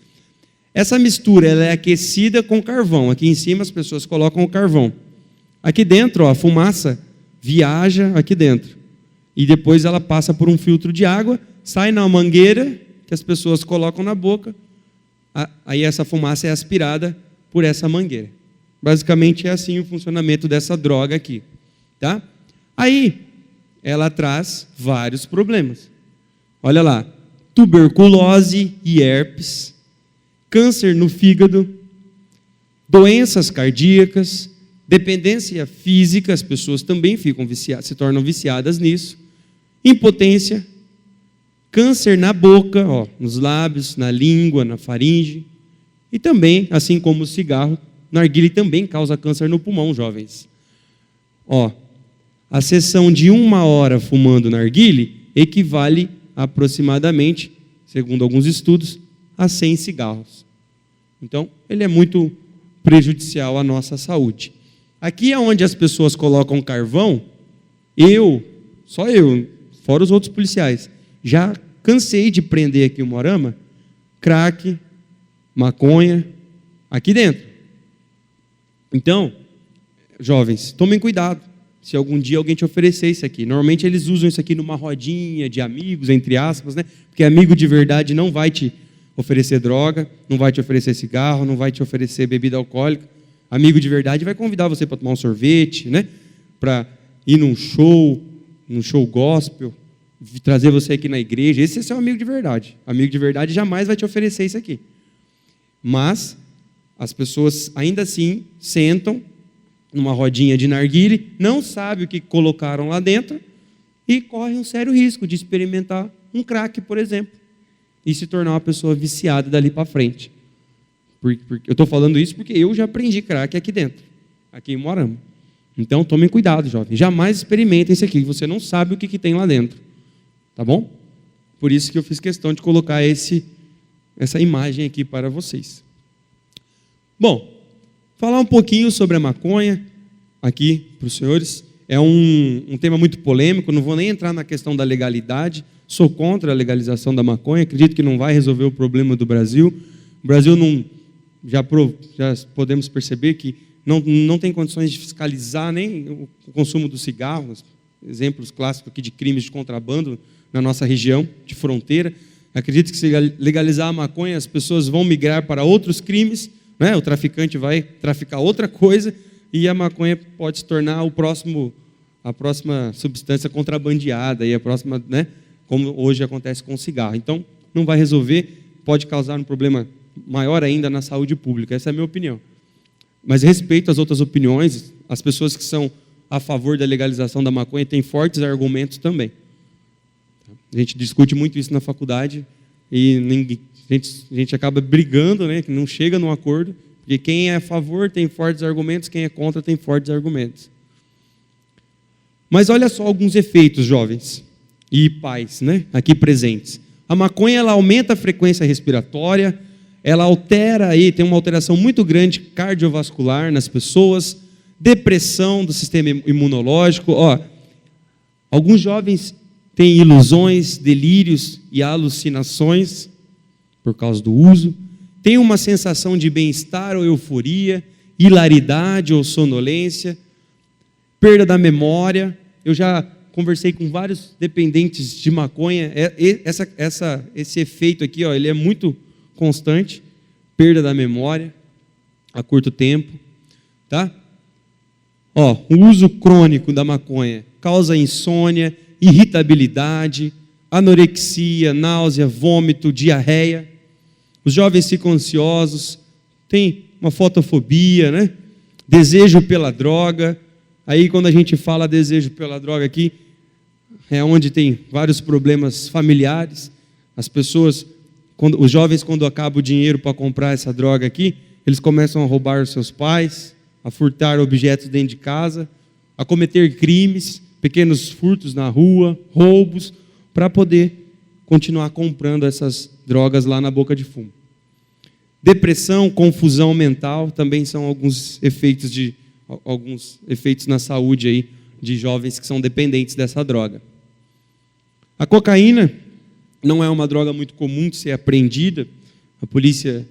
Essa mistura ela é aquecida com carvão. Aqui em cima as pessoas colocam o carvão. Aqui dentro, a fumaça viaja aqui dentro. E depois ela passa por um filtro de água, sai na mangueira que as pessoas colocam na boca. Aí essa fumaça é aspirada por essa mangueira. Basicamente é assim o funcionamento dessa droga aqui. Tá? Aí ela traz vários problemas. Olha lá, tuberculose e herpes, câncer no fígado, doenças cardíacas, dependência física, as pessoas também ficam viciadas, se tornam viciadas nisso, impotência, câncer na boca, nos lábios, na língua, na faringe, e também, assim como o cigarro, narguilé também causa câncer no pulmão, jovens. A sessão de 1 hora fumando narguilé equivale aproximadamente, segundo alguns estudos, a 100 cigarros. Então, ele é muito prejudicial à nossa saúde. Aqui é onde as pessoas colocam carvão, só eu, fora os outros policiais, já cansei de prender aqui em Umuarama crack, maconha, aqui dentro. Então, jovens, tomem cuidado se algum dia alguém te oferecer isso aqui. Normalmente eles usam isso aqui numa rodinha de amigos, entre aspas, né? Porque amigo de verdade não vai te oferecer droga, não vai te oferecer cigarro, não vai te oferecer bebida alcoólica. Amigo de verdade vai convidar você para tomar um sorvete, né? Para ir num show gospel, trazer você aqui na igreja. Esse é seu amigo de verdade. Amigo de verdade jamais vai te oferecer isso aqui. Mas as pessoas ainda assim sentam numa rodinha de narguile, não sabem o que colocaram lá dentro e correm um sério risco de experimentar um crack, por exemplo, e se tornar uma pessoa viciada dali para frente. Eu estou falando isso porque eu já aprendi crack aqui dentro, aqui em Moarama. Então, tomem cuidado, jovem. Jamais experimentem isso aqui. Você não sabe o que tem lá dentro. Tá bom? Por isso que eu fiz questão de colocar essa imagem aqui para vocês. Bom, falar um pouquinho sobre a maconha aqui para os senhores. É um tema muito polêmico. Não vou nem entrar na questão da legalidade. Sou contra a legalização da maconha. Acredito que não vai resolver o problema do Brasil. O Brasil não... Já podemos perceber que não tem condições de fiscalizar nem o consumo dos cigarros, exemplos clássicos aqui de crimes de contrabando na nossa região de fronteira. Acredito que se legalizar a maconha, as pessoas vão migrar para outros crimes, né? O traficante vai traficar outra coisa e a maconha pode se tornar a próxima substância contrabandeada e a próxima, né? Como hoje acontece com o cigarro. Então, não vai resolver, pode causar um problema maior ainda na saúde pública. Essa é a minha opinião. Mas respeito as outras opiniões, as pessoas que são a favor da legalização da maconha têm fortes argumentos também. A gente discute muito isso na faculdade e a gente acaba brigando, né, que não chega num acordo, porque quem é a favor tem fortes argumentos, quem é contra tem fortes argumentos. Mas olha só alguns efeitos, jovens e pais, né, aqui presentes. A maconha ela aumenta a frequência respiratória, ela altera aí, tem uma alteração muito grande cardiovascular nas pessoas, depressão do sistema imunológico. Alguns jovens têm ilusões, delírios e alucinações por causa do uso, tem uma sensação de bem-estar ou euforia, hilaridade ou sonolência, perda da memória. Eu já conversei com vários dependentes de maconha, esse efeito aqui, ele é muito constante, perda da memória a curto tempo, tá? O uso crônico da maconha causa insônia, irritabilidade, anorexia, náusea, vômito, diarreia. Os jovens ficam ansiosos, tem uma fotofobia, né? Desejo pela droga. Aí quando a gente fala desejo pela droga aqui, é onde tem vários problemas familiares. As pessoas, os jovens, quando acaba o dinheiro para comprar essa droga aqui, eles começam a roubar os seus pais, a furtar objetos dentro de casa, a cometer crimes, pequenos furtos na rua, roubos, para poder continuar comprando essas drogas lá na boca de fumo. Depressão, confusão mental, também são alguns efeitos na saúde aí de jovens que são dependentes dessa droga. A cocaína não é uma droga muito comum de ser apreendida. A polícia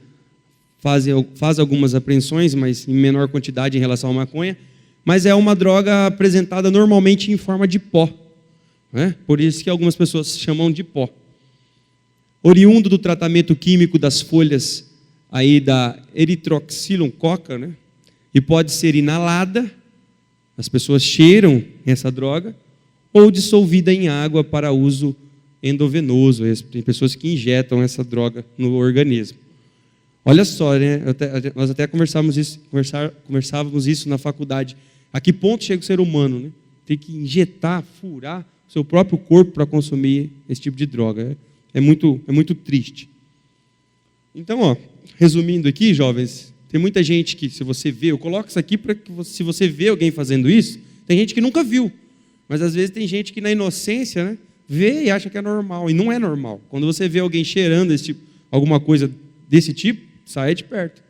faz algumas apreensões, mas em menor quantidade em relação à maconha. Mas é uma droga apresentada normalmente em forma de pó, né? Por isso que algumas pessoas chamam de pó. Oriundo do tratamento químico das folhas aí da Erythrocylum coca, né? E pode ser inalada, as pessoas cheiram essa droga, ou dissolvida em água para uso endovenoso. Tem pessoas que injetam essa droga no organismo. Olha só, né? Nós até conversávamos isso na faculdade. A que ponto chega o ser humano, né? Tem que injetar, furar o seu próprio corpo para consumir esse tipo de droga. É muito triste. Então, resumindo aqui, jovens, tem muita gente que, se você vê, eu coloco isso aqui para que, se você vê alguém fazendo isso, tem gente que nunca viu, mas às vezes tem gente que na inocência, né, vê e acha que é normal, e não é normal. Quando você vê alguém cheirando alguma coisa desse tipo, saia de perto,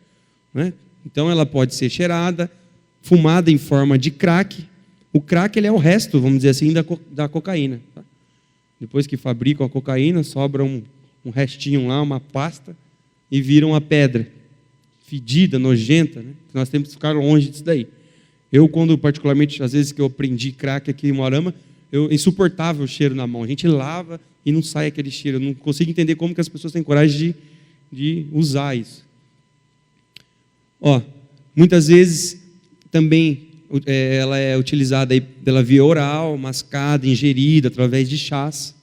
né? Então ela pode ser cheirada, fumada em forma de crack. O crack ele é o resto, vamos dizer assim, da cocaína. Tá? Depois que fabricam a cocaína, sobra um restinho lá, uma pasta, e vira uma pedra fedida, nojenta, né? Nós temos que ficar longe disso daí. Eu, particularmente, às vezes que eu aprendi crack aqui em Moarama, insuportável o cheiro na mão. A gente lava e não sai aquele cheiro. Eu não consigo entender como que as pessoas têm coragem de usar isso. Muitas vezes também ela é utilizada aí pela via oral, mascada, ingerida através de chás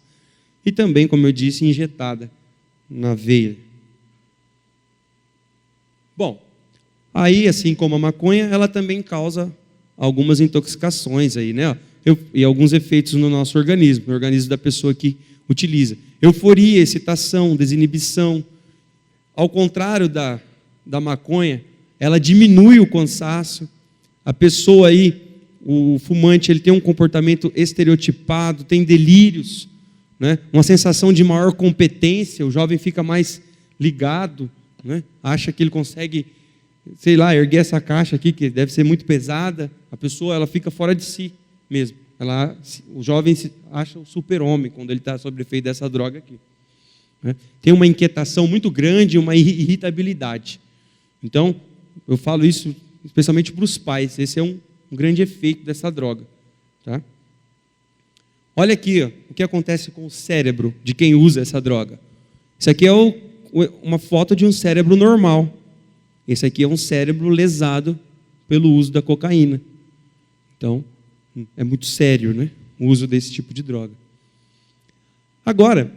e também, como eu disse, injetada na veia. Bom, aí, assim como a maconha, ela também causa algumas intoxicações aí, né? E alguns efeitos no nosso organismo, no organismo da pessoa que utiliza. Euforia, excitação, desinibição. Ao contrário da maconha, ela diminui o cansaço. A pessoa aí, o fumante, ele tem um comportamento estereotipado, tem delírios, né? Uma sensação de maior competência, o jovem fica mais ligado, né? Acha que ele consegue, sei lá, erguer essa caixa aqui, que deve ser muito pesada. A pessoa, ela fica fora de si mesmo. O jovem se acha o super-homem quando ele está sob efeito dessa droga aqui, né? Tem uma inquietação muito grande, uma irritabilidade. Então, eu falo isso especialmente para os pais. Esse é um grande efeito dessa droga, tá? Olha aqui, ó, o que acontece com o cérebro de quem usa essa droga. Isso aqui é uma foto de um cérebro normal. Esse aqui é um cérebro lesado pelo uso da cocaína. Então, é muito sério, né, o uso desse tipo de droga. Agora,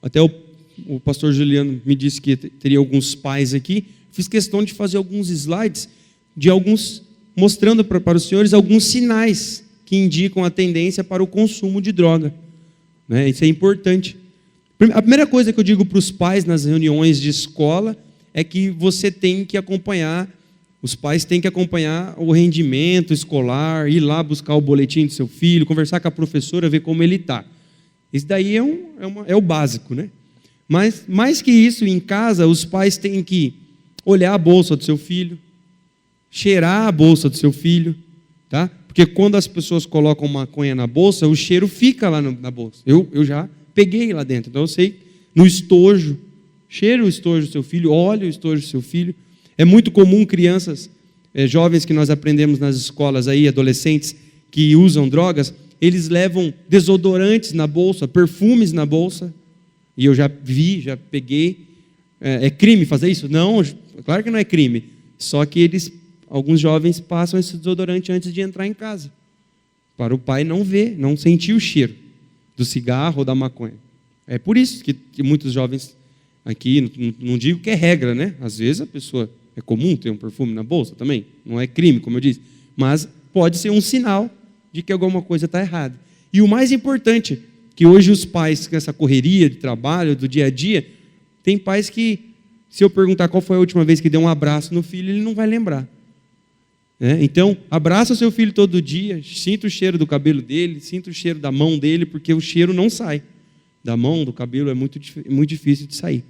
até o pastor Juliano me disse que teria alguns pais aqui. Fiz questão de fazer alguns slides de mostrando para os senhores alguns sinais que indicam a tendência para o consumo de droga, né? Isso é importante. A primeira coisa que eu digo para os pais nas reuniões de escola é que você tem que acompanhar, os pais têm que acompanhar o rendimento escolar, ir lá buscar o boletim do seu filho, conversar com a professora, ver como ele está. Isso daí é o básico, né? Mas, mais que isso, em casa, os pais têm que olhar a bolsa do seu filho, cheirar a bolsa do seu filho, tá? Porque quando as pessoas colocam maconha na bolsa, o cheiro fica lá na bolsa. Eu já peguei lá dentro, então eu sei, no estojo, cheira o estojo do seu filho, olha o estojo do seu filho. É muito comum crianças, jovens que nós aprendemos nas escolas aí, adolescentes que usam drogas, eles levam desodorantes na bolsa, perfumes na bolsa, e eu já vi, já peguei. É crime fazer isso? Não, claro que não é crime, só que alguns jovens passam esse desodorante antes de entrar em casa, para o pai não ver, não sentir o cheiro do cigarro ou da maconha. É por isso que muitos jovens aqui, não digo que é regra, né? Às vezes a pessoa, é comum ter um perfume na bolsa também, não é crime, como eu disse, mas pode ser um sinal de que alguma coisa está errada. E o mais importante, que hoje os pais, com essa correria de trabalho, do dia a dia, tem pais que, se eu perguntar qual foi a última vez que deu um abraço no filho, ele não vai lembrar. Então, abraça o seu filho todo dia, sinta o cheiro do cabelo dele, sinta o cheiro da mão dele, porque o cheiro não sai. Da mão, do cabelo, é muito difícil de sair.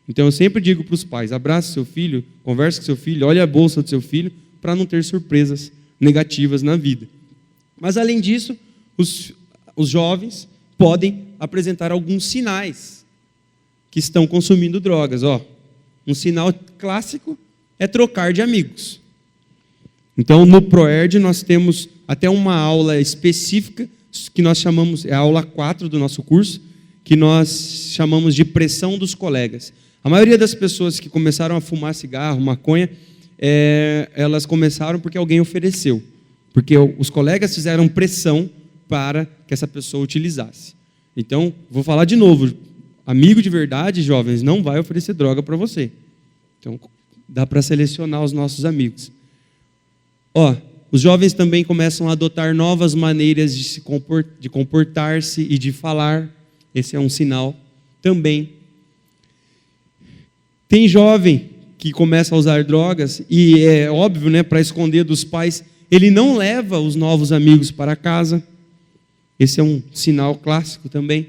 Então, eu sempre digo para os pais, abraça o seu filho, converse com o seu filho, olhe a bolsa do seu filho, para não ter surpresas negativas na vida. Mas, além disso, os jovens podem apresentar alguns sinais que estão consumindo drogas. Um sinal clássico é trocar de amigos. Então, no ProErd, nós temos até uma aula específica, que nós chamamos, é a aula 4 do nosso curso, que nós chamamos de pressão dos colegas. A maioria das pessoas que começaram a fumar cigarro, maconha, elas começaram porque alguém ofereceu. Porque os colegas fizeram pressão para que essa pessoa utilizasse. Então, vou falar de novo, amigo de verdade, jovens, não vai oferecer droga para você. Então, dá para selecionar os nossos amigos. Os jovens também começam a adotar novas maneiras de comportar-se e de falar. Esse é um sinal também. Tem jovem que começa a usar drogas e é óbvio, né, para esconder dos pais, ele não leva os novos amigos para casa. Esse é um sinal clássico também.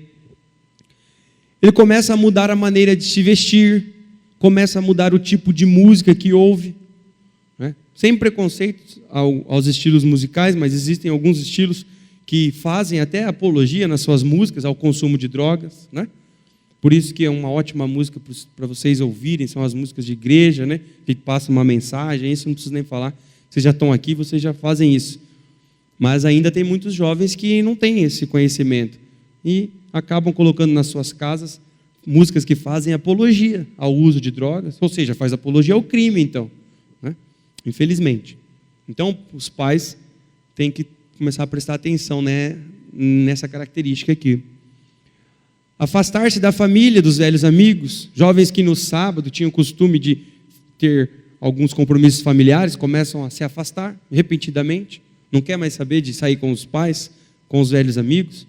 Ele começa a mudar a maneira de se vestir, começa a mudar o tipo de música que ouve, né? Sem preconceito aos estilos musicais, mas existem alguns estilos que fazem até apologia nas suas músicas ao consumo de drogas, né? Por isso que é uma ótima música para vocês ouvirem, são as músicas de igreja, né? Que passam uma mensagem, isso não preciso nem falar. Vocês já estão aqui, vocês já fazem isso. Mas ainda tem muitos jovens que não têm esse conhecimento e acabam colocando nas suas casas músicas que fazem apologia ao uso de drogas, ou seja, faz apologia ao crime, então, né? Infelizmente. Então, os pais têm que começar a prestar atenção, né, nessa característica aqui. Afastar-se da família, dos velhos amigos, jovens que no sábado tinham o costume de ter alguns compromissos familiares, começam a se afastar repentinamente, não quer mais saber de sair com os pais, com os velhos amigos.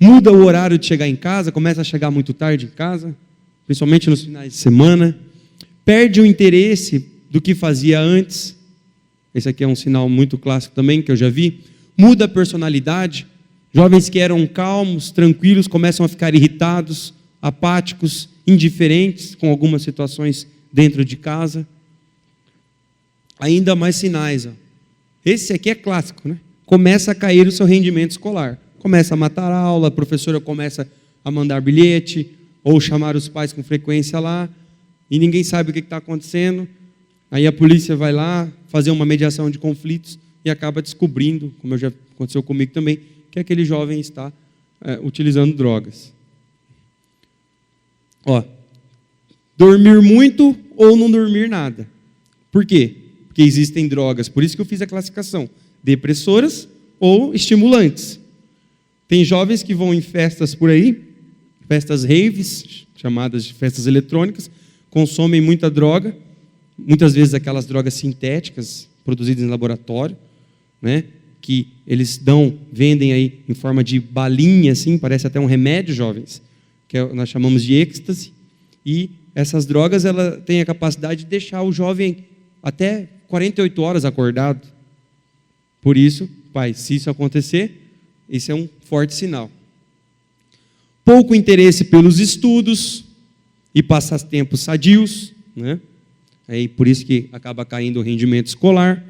Muda o horário de chegar em casa, começa a chegar muito tarde em casa, principalmente nos finais de semana. Perde o interesse do que fazia antes. Esse aqui é um sinal muito clássico também, que eu já vi. Muda a personalidade. Jovens que eram calmos, tranquilos, começam a ficar irritados, apáticos, indiferentes com algumas situações dentro de casa. Ainda mais sinais. Esse aqui é clássico, né? Começa a cair o seu rendimento escolar. Começa a matar a aula, a professora começa a mandar bilhete, ou chamar os pais com frequência lá, e ninguém sabe o que está acontecendo. Aí a polícia vai lá fazer uma mediação de conflitos e acaba descobrindo, como já aconteceu comigo também, que aquele jovem está utilizando drogas. Dormir muito ou não dormir nada. Por quê? Porque existem drogas, por isso que eu fiz a classificação, depressoras ou estimulantes. Tem jovens que vão em festas por aí, festas raves, chamadas de festas eletrônicas, consomem muita droga, muitas vezes aquelas drogas sintéticas, produzidas em laboratório, né, que eles vendem aí em forma de balinha, assim, parece até um remédio, jovens, que nós chamamos de êxtase, e essas drogas ela têm a capacidade de deixar o jovem até 48 horas acordado. Por isso, pai, se isso acontecer, isso é um forte sinal. Pouco interesse pelos estudos e passatempos sadios, né? Aí, por isso que acaba caindo o rendimento escolar.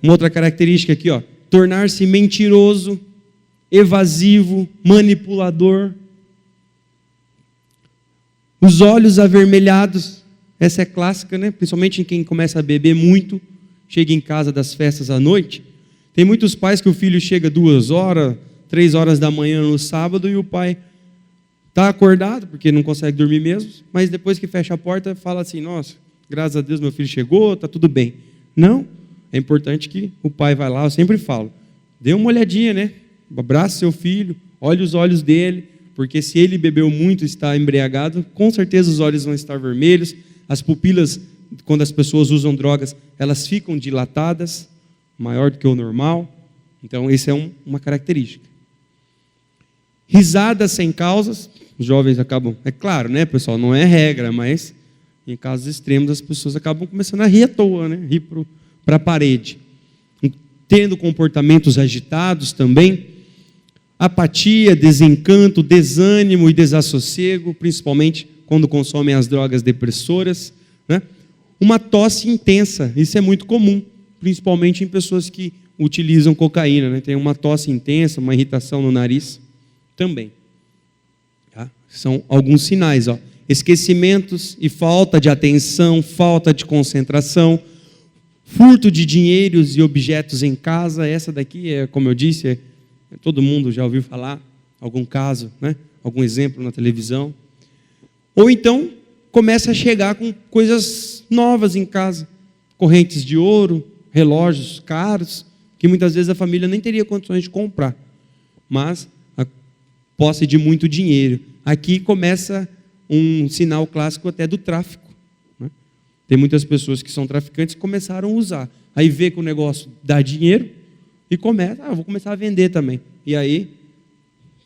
Uma outra característica aqui, tornar-se mentiroso, evasivo, manipulador. Os olhos avermelhados, essa é clássica, né? Principalmente em quem começa a beber muito, chega em casa das festas à noite. Tem muitos pais que o filho chega 2 horas, 3 horas da manhã no sábado e o pai está acordado, porque não consegue dormir mesmo, mas depois que fecha a porta, fala assim, nossa, graças a Deus meu filho chegou, está tudo bem. Não, é importante que o pai vá lá, eu sempre falo, dê uma olhadinha, né? Abraça seu filho, olhe os olhos dele, porque se ele bebeu muito e está embriagado, com certeza os olhos vão estar vermelhos, as pupilas, quando as pessoas usam drogas, elas ficam dilatadas, maior do que o normal. Então, essa é uma característica. Risadas sem causas, os jovens acabam, é claro, né, pessoal, não é regra, mas em casos extremos as pessoas acabam começando a rir à toa, né, rir para a parede. Tendo comportamentos agitados também, apatia, desencanto, desânimo e desassossego, principalmente quando consomem as drogas depressoras, né? Uma tosse intensa, isso é muito comum, principalmente em pessoas que utilizam cocaína, né? Tem uma tosse intensa, uma irritação no nariz também. Tá? São alguns sinais. Esquecimentos e falta de atenção, falta de concentração, furto de dinheiros e objetos em casa. Essa daqui é, como eu disse, todo mundo já ouviu falar, algum caso, né? Algum exemplo na televisão. Ou então, começa a chegar com coisas novas em casa, correntes de ouro, relógios caros, que muitas vezes a família nem teria condições de comprar, mas a posse de muito dinheiro. Aqui começa um sinal clássico até do tráfico, né? Tem muitas pessoas que são traficantes que começaram a usar, aí vê que o negócio dá dinheiro e começa, vou começar a vender também, e aí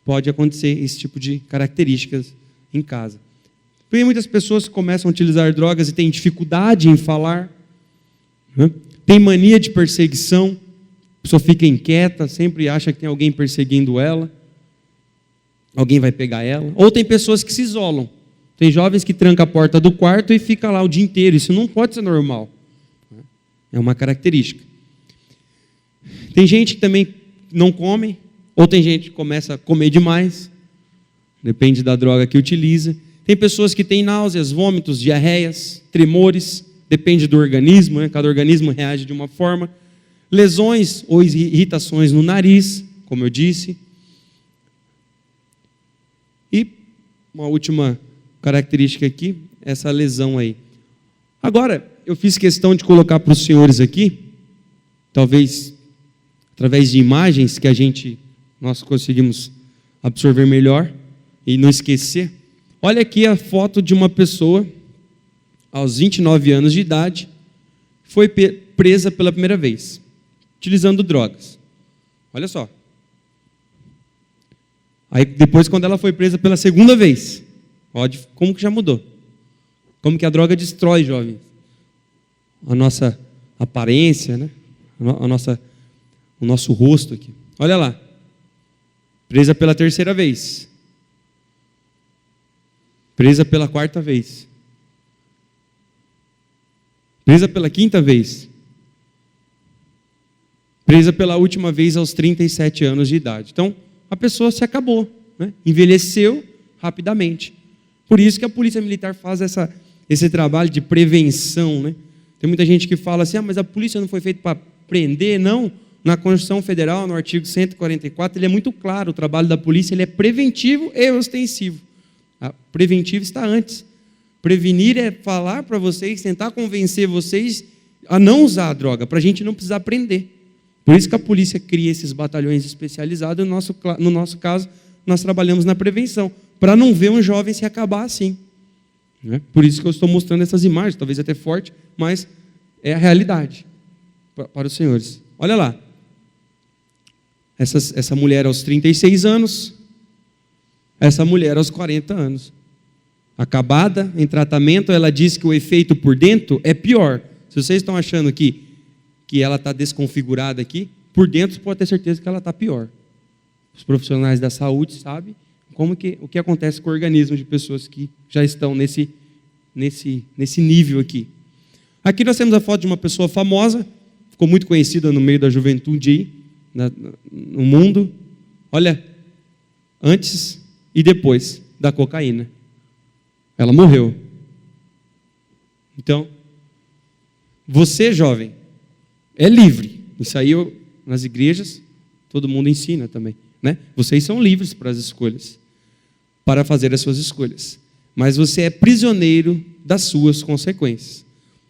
pode acontecer esse tipo de características em casa. Tem muitas pessoas que começam a utilizar drogas e têm dificuldade em falar, né? Tem mania de perseguição, a pessoa fica inquieta, sempre acha que tem alguém perseguindo ela, alguém vai pegar ela. Ou tem pessoas que se isolam, tem jovens que trancam a porta do quarto e fica lá o dia inteiro, isso não pode ser normal, é uma característica. Tem gente que também não come, ou tem gente que começa a comer demais, depende da droga que utiliza. Tem pessoas que têm náuseas, vômitos, diarreias, tremores, depende do organismo, né? Cada organismo reage de uma forma. Lesões ou irritações no nariz, como eu disse. E uma última característica aqui, essa lesão aí. Agora, eu fiz questão de colocar para os senhores aqui, talvez através de imagens que nós conseguimos absorver melhor e não esquecer. Olha aqui a foto de uma pessoa aos 29 anos de idade, foi presa pela primeira vez, utilizando drogas. Olha só. Aí depois, quando ela foi presa pela segunda vez, olha como que já mudou. Como que a droga destrói, jovens, a nossa aparência, né? O nosso rosto aqui. Olha lá. Presa pela terceira vez. Presa pela quarta vez. Presa pela quinta vez. Presa pela última vez aos 37 anos de idade. Então, a pessoa se acabou, né? Envelheceu rapidamente. Por isso que a Polícia Militar faz esse trabalho de prevenção, né? Tem muita gente que fala assim, mas a polícia não foi feita para prender. Não, na Constituição Federal, no artigo 144, ele é muito claro, o trabalho da polícia ele é preventivo e ostensivo. A preventivo está antes. Prevenir é falar para vocês, tentar convencer vocês a não usar a droga, para a gente não precisar prender. Por isso que a polícia cria esses batalhões especializados. No nosso caso, nós trabalhamos na prevenção, para não ver um jovem se acabar assim. Por isso que eu estou mostrando essas imagens, talvez até forte, mas é a realidade para os senhores. Olha lá. Essa mulher aos 36 anos, essa mulher aos 40 anos. Acabada, em tratamento, ela diz que o efeito por dentro é pior. Se vocês estão achando que ela está desconfigurada aqui, por dentro você pode ter certeza que ela está pior. Os profissionais da saúde sabem o que acontece com o organismo de pessoas que já estão nesse nível aqui. Aqui nós temos a foto de uma pessoa famosa, ficou muito conhecida no meio da juventude no mundo. Olha, antes e depois da cocaína. Ela morreu. Então, você, jovem, é livre. Isso aí nas igrejas todo mundo ensina também, né? Vocês são livres para as escolhas, para fazer as suas escolhas. Mas você é prisioneiro das suas consequências.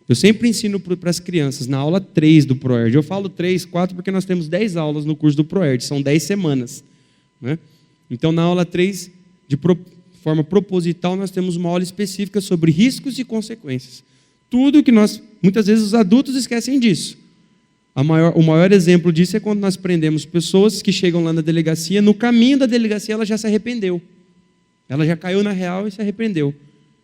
Eu sempre ensino para as crianças, na aula 3 do ProErd. Eu falo 3, 4, porque nós temos 10 aulas no curso do ProErd, são 10 semanas. Né? Então, na aula 3, de forma proposital, nós temos uma aula específica sobre riscos e consequências. Tudo que muitas vezes os adultos esquecem disso. O maior exemplo disso é quando nós prendemos pessoas que chegam lá na delegacia, no caminho da delegacia ela já se arrependeu. Ela já caiu na real e se arrependeu.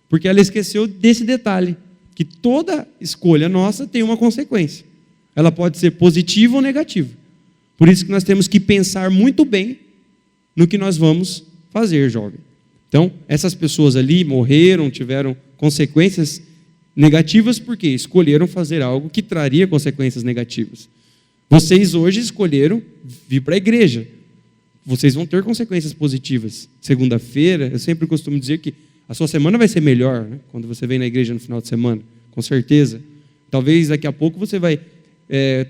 Porque ela esqueceu desse detalhe, que toda escolha nossa tem uma consequência. Ela pode ser positiva ou negativa. Por isso que nós temos que pensar muito bem no que nós vamos fazer, jovem. Então, essas pessoas ali morreram, tiveram consequências negativas porque escolheram fazer algo que traria consequências negativas. Vocês hoje escolheram vir para a igreja. Vocês vão ter consequências positivas. Segunda-feira, eu sempre costumo dizer que a sua semana vai ser melhor, né? Quando você vem na igreja no final de semana, com certeza. Talvez daqui a pouco você vai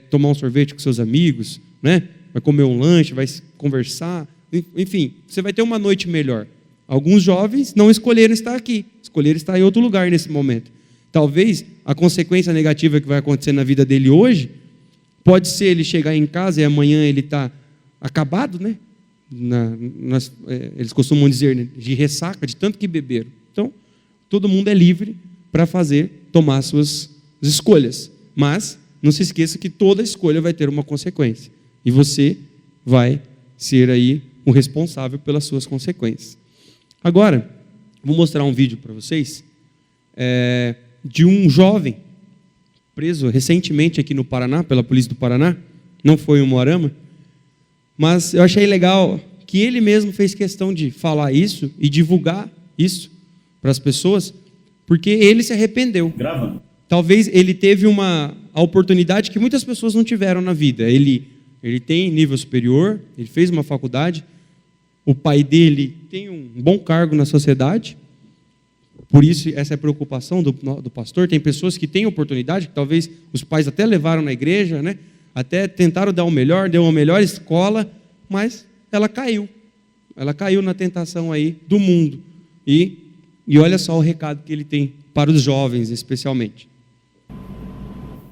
tomar um sorvete com seus amigos, né? Vai comer um lanche, vai conversar. Enfim, você vai ter uma noite melhor. Alguns jovens não escolheram estar aqui, escolheram estar em outro lugar nesse momento. Talvez a consequência negativa que vai acontecer na vida dele hoje pode ser ele chegar em casa e amanhã ele está acabado, né? Eles costumam dizer, né, de ressaca, de tanto que beberam. Então, todo mundo é livre para tomar suas escolhas. Mas, não se esqueça que toda escolha vai ter uma consequência. E você vai ser aí o responsável pelas suas consequências. Agora, vou mostrar um vídeo para vocês de um jovem preso recentemente aqui no Paraná, pela Polícia do Paraná. Não foi em Umuarama. Mas eu achei legal que ele mesmo fez questão de falar isso e divulgar isso para as pessoas, porque ele se arrependeu. Grava. Talvez ele teve a oportunidade que muitas pessoas não tiveram na vida. Ele tem nível superior, ele fez uma faculdade, o pai dele tem um bom cargo na sociedade, por isso essa é a preocupação do pastor. Tem pessoas que têm oportunidade, que talvez os pais até levaram na igreja, né? Até tentaram dar o melhor, deu uma melhor escola, mas ela caiu. Ela caiu na tentação aí do mundo. E olha só o recado que ele tem para os jovens, especialmente.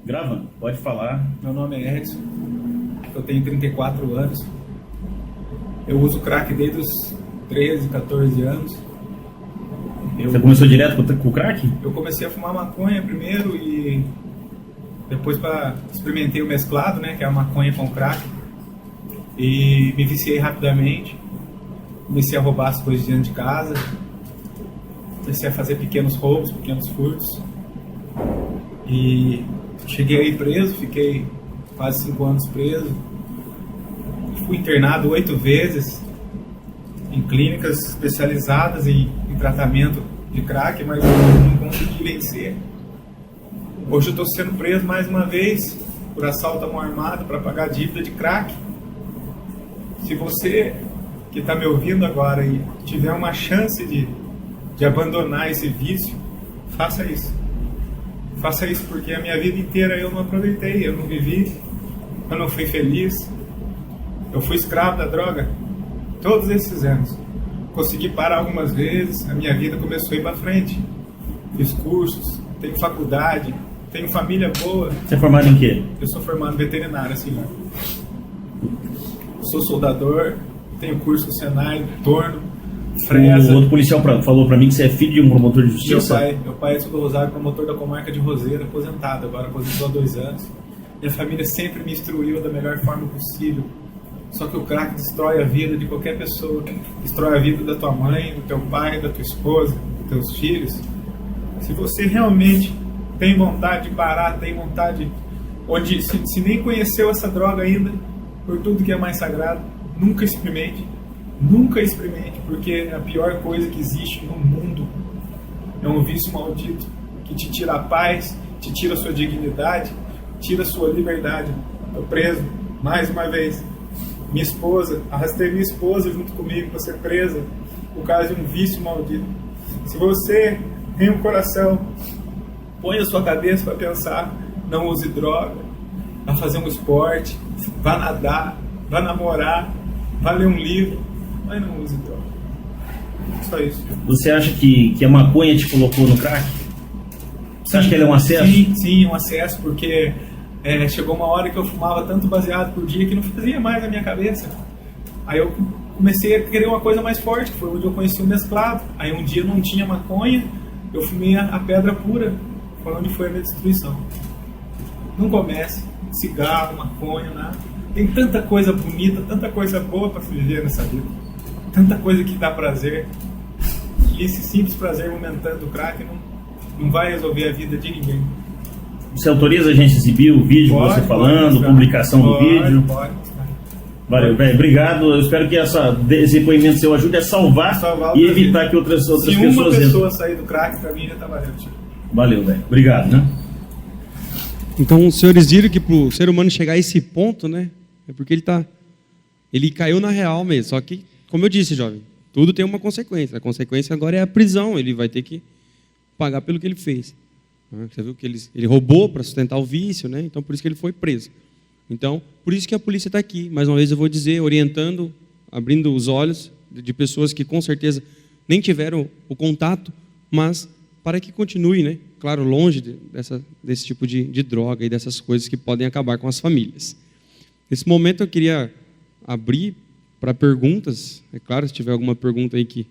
Grava, pode falar. Meu nome é Edson, eu tenho 34 anos. Eu uso crack desde os 13, 14 anos. Você começou direto com o crack? Eu comecei a fumar maconha primeiro e depois experimentei o mesclado, né, que é a maconha com crack, e me viciei rapidamente. Comecei a roubar as coisas dentro de casa, comecei a fazer pequenos roubos, pequenos furtos, e cheguei aí preso, fiquei quase 5 anos preso. Fui internado 8 vezes em clínicas especializadas em tratamento de crack, mas eu não consegui vencer. Hoje eu estou sendo preso mais uma vez por assalto à mão armada para pagar dívida de crack. Se você que está me ouvindo agora e tiver uma chance de abandonar esse vício, faça isso. Faça isso, porque a minha vida inteira eu não aproveitei, eu não vivi, eu não fui feliz. Eu fui escravo da droga todos esses anos. Consegui parar algumas vezes, a minha vida começou a ir para frente. Fiz cursos, tenho faculdade, tenho família boa. Você é formado em quê? Eu sou formado em veterinária, senhor. Sou soldador, tenho curso no Senai, torno, fresa. O outro policial falou pra mim que você é filho de um promotor de justiça. Meu pai é do Rosário, promotor da comarca de Roseira, aposentado, agora aposentou há 2 anos. Minha família sempre me instruiu da melhor forma possível. Só que o crack destrói a vida de qualquer pessoa. Destrói a vida da tua mãe, do teu pai, da tua esposa, dos teus filhos. Se você realmente tem vontade de parar, tem vontade... Se nem conheceu essa droga ainda, por tudo que é mais sagrado, nunca experimente. Nunca experimente, porque é a pior coisa que existe no mundo. É um vício maldito que te tira a paz, te tira a sua dignidade, tira a sua liberdade. Estou preso, mais uma vez. Minha esposa, arrastei minha esposa junto comigo para ser presa por causa de um vício maldito. Se você tem um coração, põe a sua cabeça para pensar, não use droga, vá fazer um esporte, vá nadar, vá namorar, vá ler um livro, mas não use droga. Só isso. Você acha que a maconha te colocou no crack? Você acha que ele é um acesso? Sim, um acesso, porque chegou uma hora que eu fumava tanto baseado por dia que não fazia mais na minha cabeça. Aí eu comecei a querer uma coisa mais forte, que foi onde eu conheci o mesclado. Aí um dia não tinha maconha, eu fumei a pedra pura, foi onde foi a minha destruição. Não comece, cigarro, maconha, nada. Tem tanta coisa bonita, tanta coisa boa para se viver nessa vida. Tanta coisa que dá prazer. E esse simples prazer momentâneo do crack não vai resolver a vida de ninguém. Você autoriza a gente exibir o vídeo que você falando, publicação do vídeo? Pode. Valeu, velho. Obrigado. Eu espero que esse depoimento seu ajude a salvar e evitar que outras pessoas entrem. Se uma pessoa sair do crack, pra mim já tá valendo. Valeu, velho. Obrigado, né? Então, os senhores viram que para o ser humano chegar a esse ponto, né? É porque ele caiu na real mesmo. Só que, como eu disse, jovem, tudo tem uma consequência. A consequência agora é a prisão. Ele vai ter que pagar pelo que ele fez. Você viu que ele roubou para sustentar o vício, né? Então, por isso que ele foi preso. Então, por isso que a polícia está aqui. Mais uma vez eu vou dizer, orientando, abrindo os olhos de pessoas que com certeza nem tiveram o contato, mas para que continue, né? Claro, longe desse tipo de droga e dessas coisas que podem acabar com as famílias. Nesse momento eu queria abrir para perguntas. É claro, se tiver alguma pergunta aí que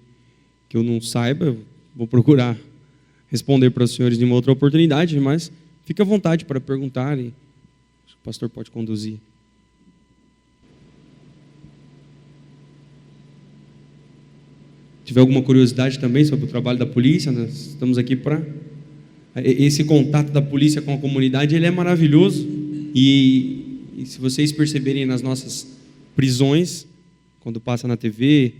eu não saiba, eu vou procurar responder para os senhores em uma outra oportunidade, mas fique à vontade para perguntar e o pastor pode conduzir. Se tiver alguma curiosidade também sobre o trabalho da polícia, nós estamos aqui para... Esse contato da polícia com a comunidade, ele é maravilhoso e se vocês perceberem nas nossas prisões, quando passa na TV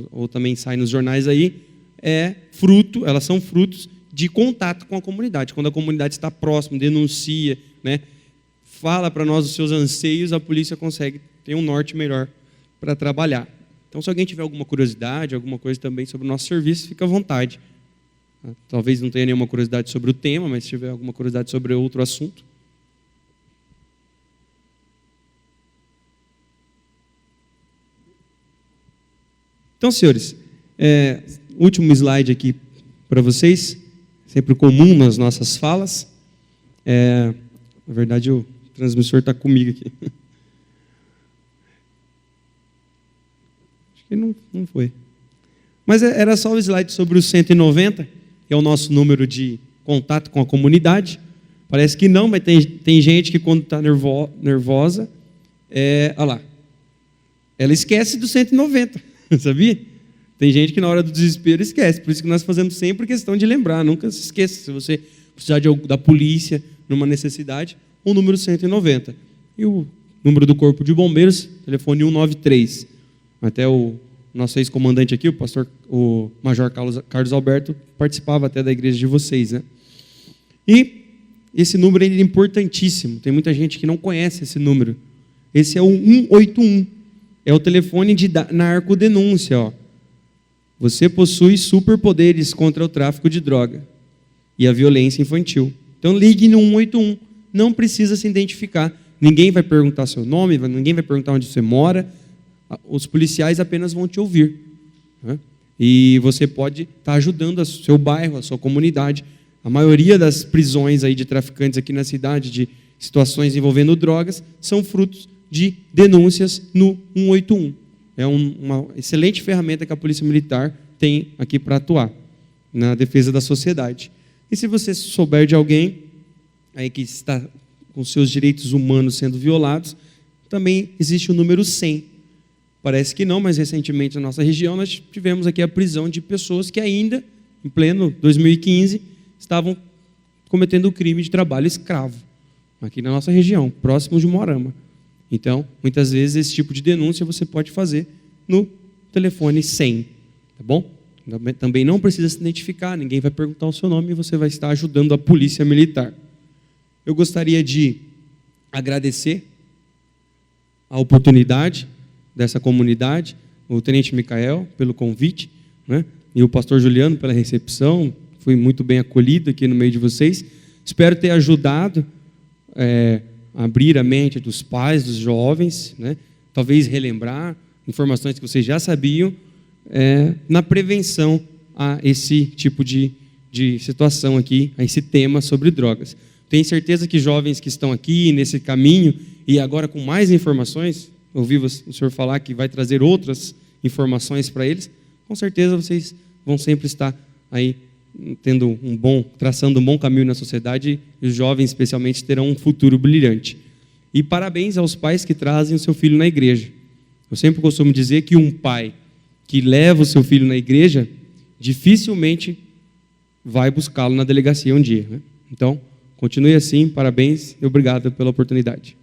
ou também sai nos jornais aí, elas são frutos de contato com a comunidade. Quando a comunidade está próxima, denuncia, né, fala para nós os seus anseios, a polícia consegue ter um norte melhor para trabalhar. Então, se alguém tiver alguma curiosidade, alguma coisa também sobre o nosso serviço, fica à vontade. Talvez não tenha nenhuma curiosidade sobre o tema, mas se tiver alguma curiosidade sobre outro assunto. Então, senhores, último slide aqui para vocês, sempre comum nas nossas falas. Na verdade, o transmissor está comigo aqui. Acho que não foi. Mas era só o slide sobre o 190, que é o nosso número de contato com a comunidade. Parece que não, mas tem gente que quando está nervosa, olha lá, ela esquece do 190, sabia? Tem gente que na hora do desespero esquece, por isso que nós fazemos sempre questão de lembrar, nunca se esqueça, se você precisar da polícia numa necessidade, o número 190. E o número do Corpo de Bombeiros, telefone 193. Até o nosso ex-comandante aqui, o Major Carlos Alberto, participava até da igreja de vocês, né? E esse número é importantíssimo, tem muita gente que não conhece esse número. Esse é o 181, é o telefone de narcodenúncia, ó. Você possui superpoderes contra o tráfico de droga e a violência infantil. Então ligue no 181, não precisa se identificar. Ninguém vai perguntar seu nome, ninguém vai perguntar onde você mora. Os policiais apenas vão te ouvir, né? E você pode estar ajudando o seu bairro, a sua comunidade. A maioria das prisões aí de traficantes aqui na cidade, de situações envolvendo drogas, são frutos de denúncias no 181. É uma excelente ferramenta que a Polícia Militar tem aqui para atuar na defesa da sociedade. E se você souber de alguém aí que está com seus direitos humanos sendo violados, também existe o número 100. Parece que não, mas recentemente na nossa região nós tivemos aqui a prisão de pessoas que ainda, em pleno 2015, estavam cometendo o crime de trabalho escravo, aqui na nossa região, próximo de Moarama. Então, muitas vezes, esse tipo de denúncia você pode fazer no telefone 100, tá bom? Também não precisa se identificar, ninguém vai perguntar o seu nome e você vai estar ajudando a Polícia Militar. Eu gostaria de agradecer a oportunidade dessa comunidade, o Tenente Micael pelo convite, né? E o Pastor Juliano pela recepção, fui muito bem acolhido aqui no meio de vocês. Espero ter ajudado a abrir a mente dos pais, dos jovens, né? Talvez relembrar informações que vocês já sabiam, na prevenção a esse tipo de situação aqui, a esse tema sobre drogas. Tenho certeza que jovens que estão aqui nesse caminho e agora com mais informações, ouvi o senhor falar que vai trazer outras informações para eles, com certeza vocês vão sempre estar aí traçando um bom caminho na sociedade, e os jovens especialmente terão um futuro brilhante. E parabéns aos pais que trazem o seu filho na igreja. Eu sempre costumo dizer que um pai que leva o seu filho na igreja, dificilmente vai buscá-lo na delegacia um dia, né? Então, continue assim, parabéns e obrigado pela oportunidade.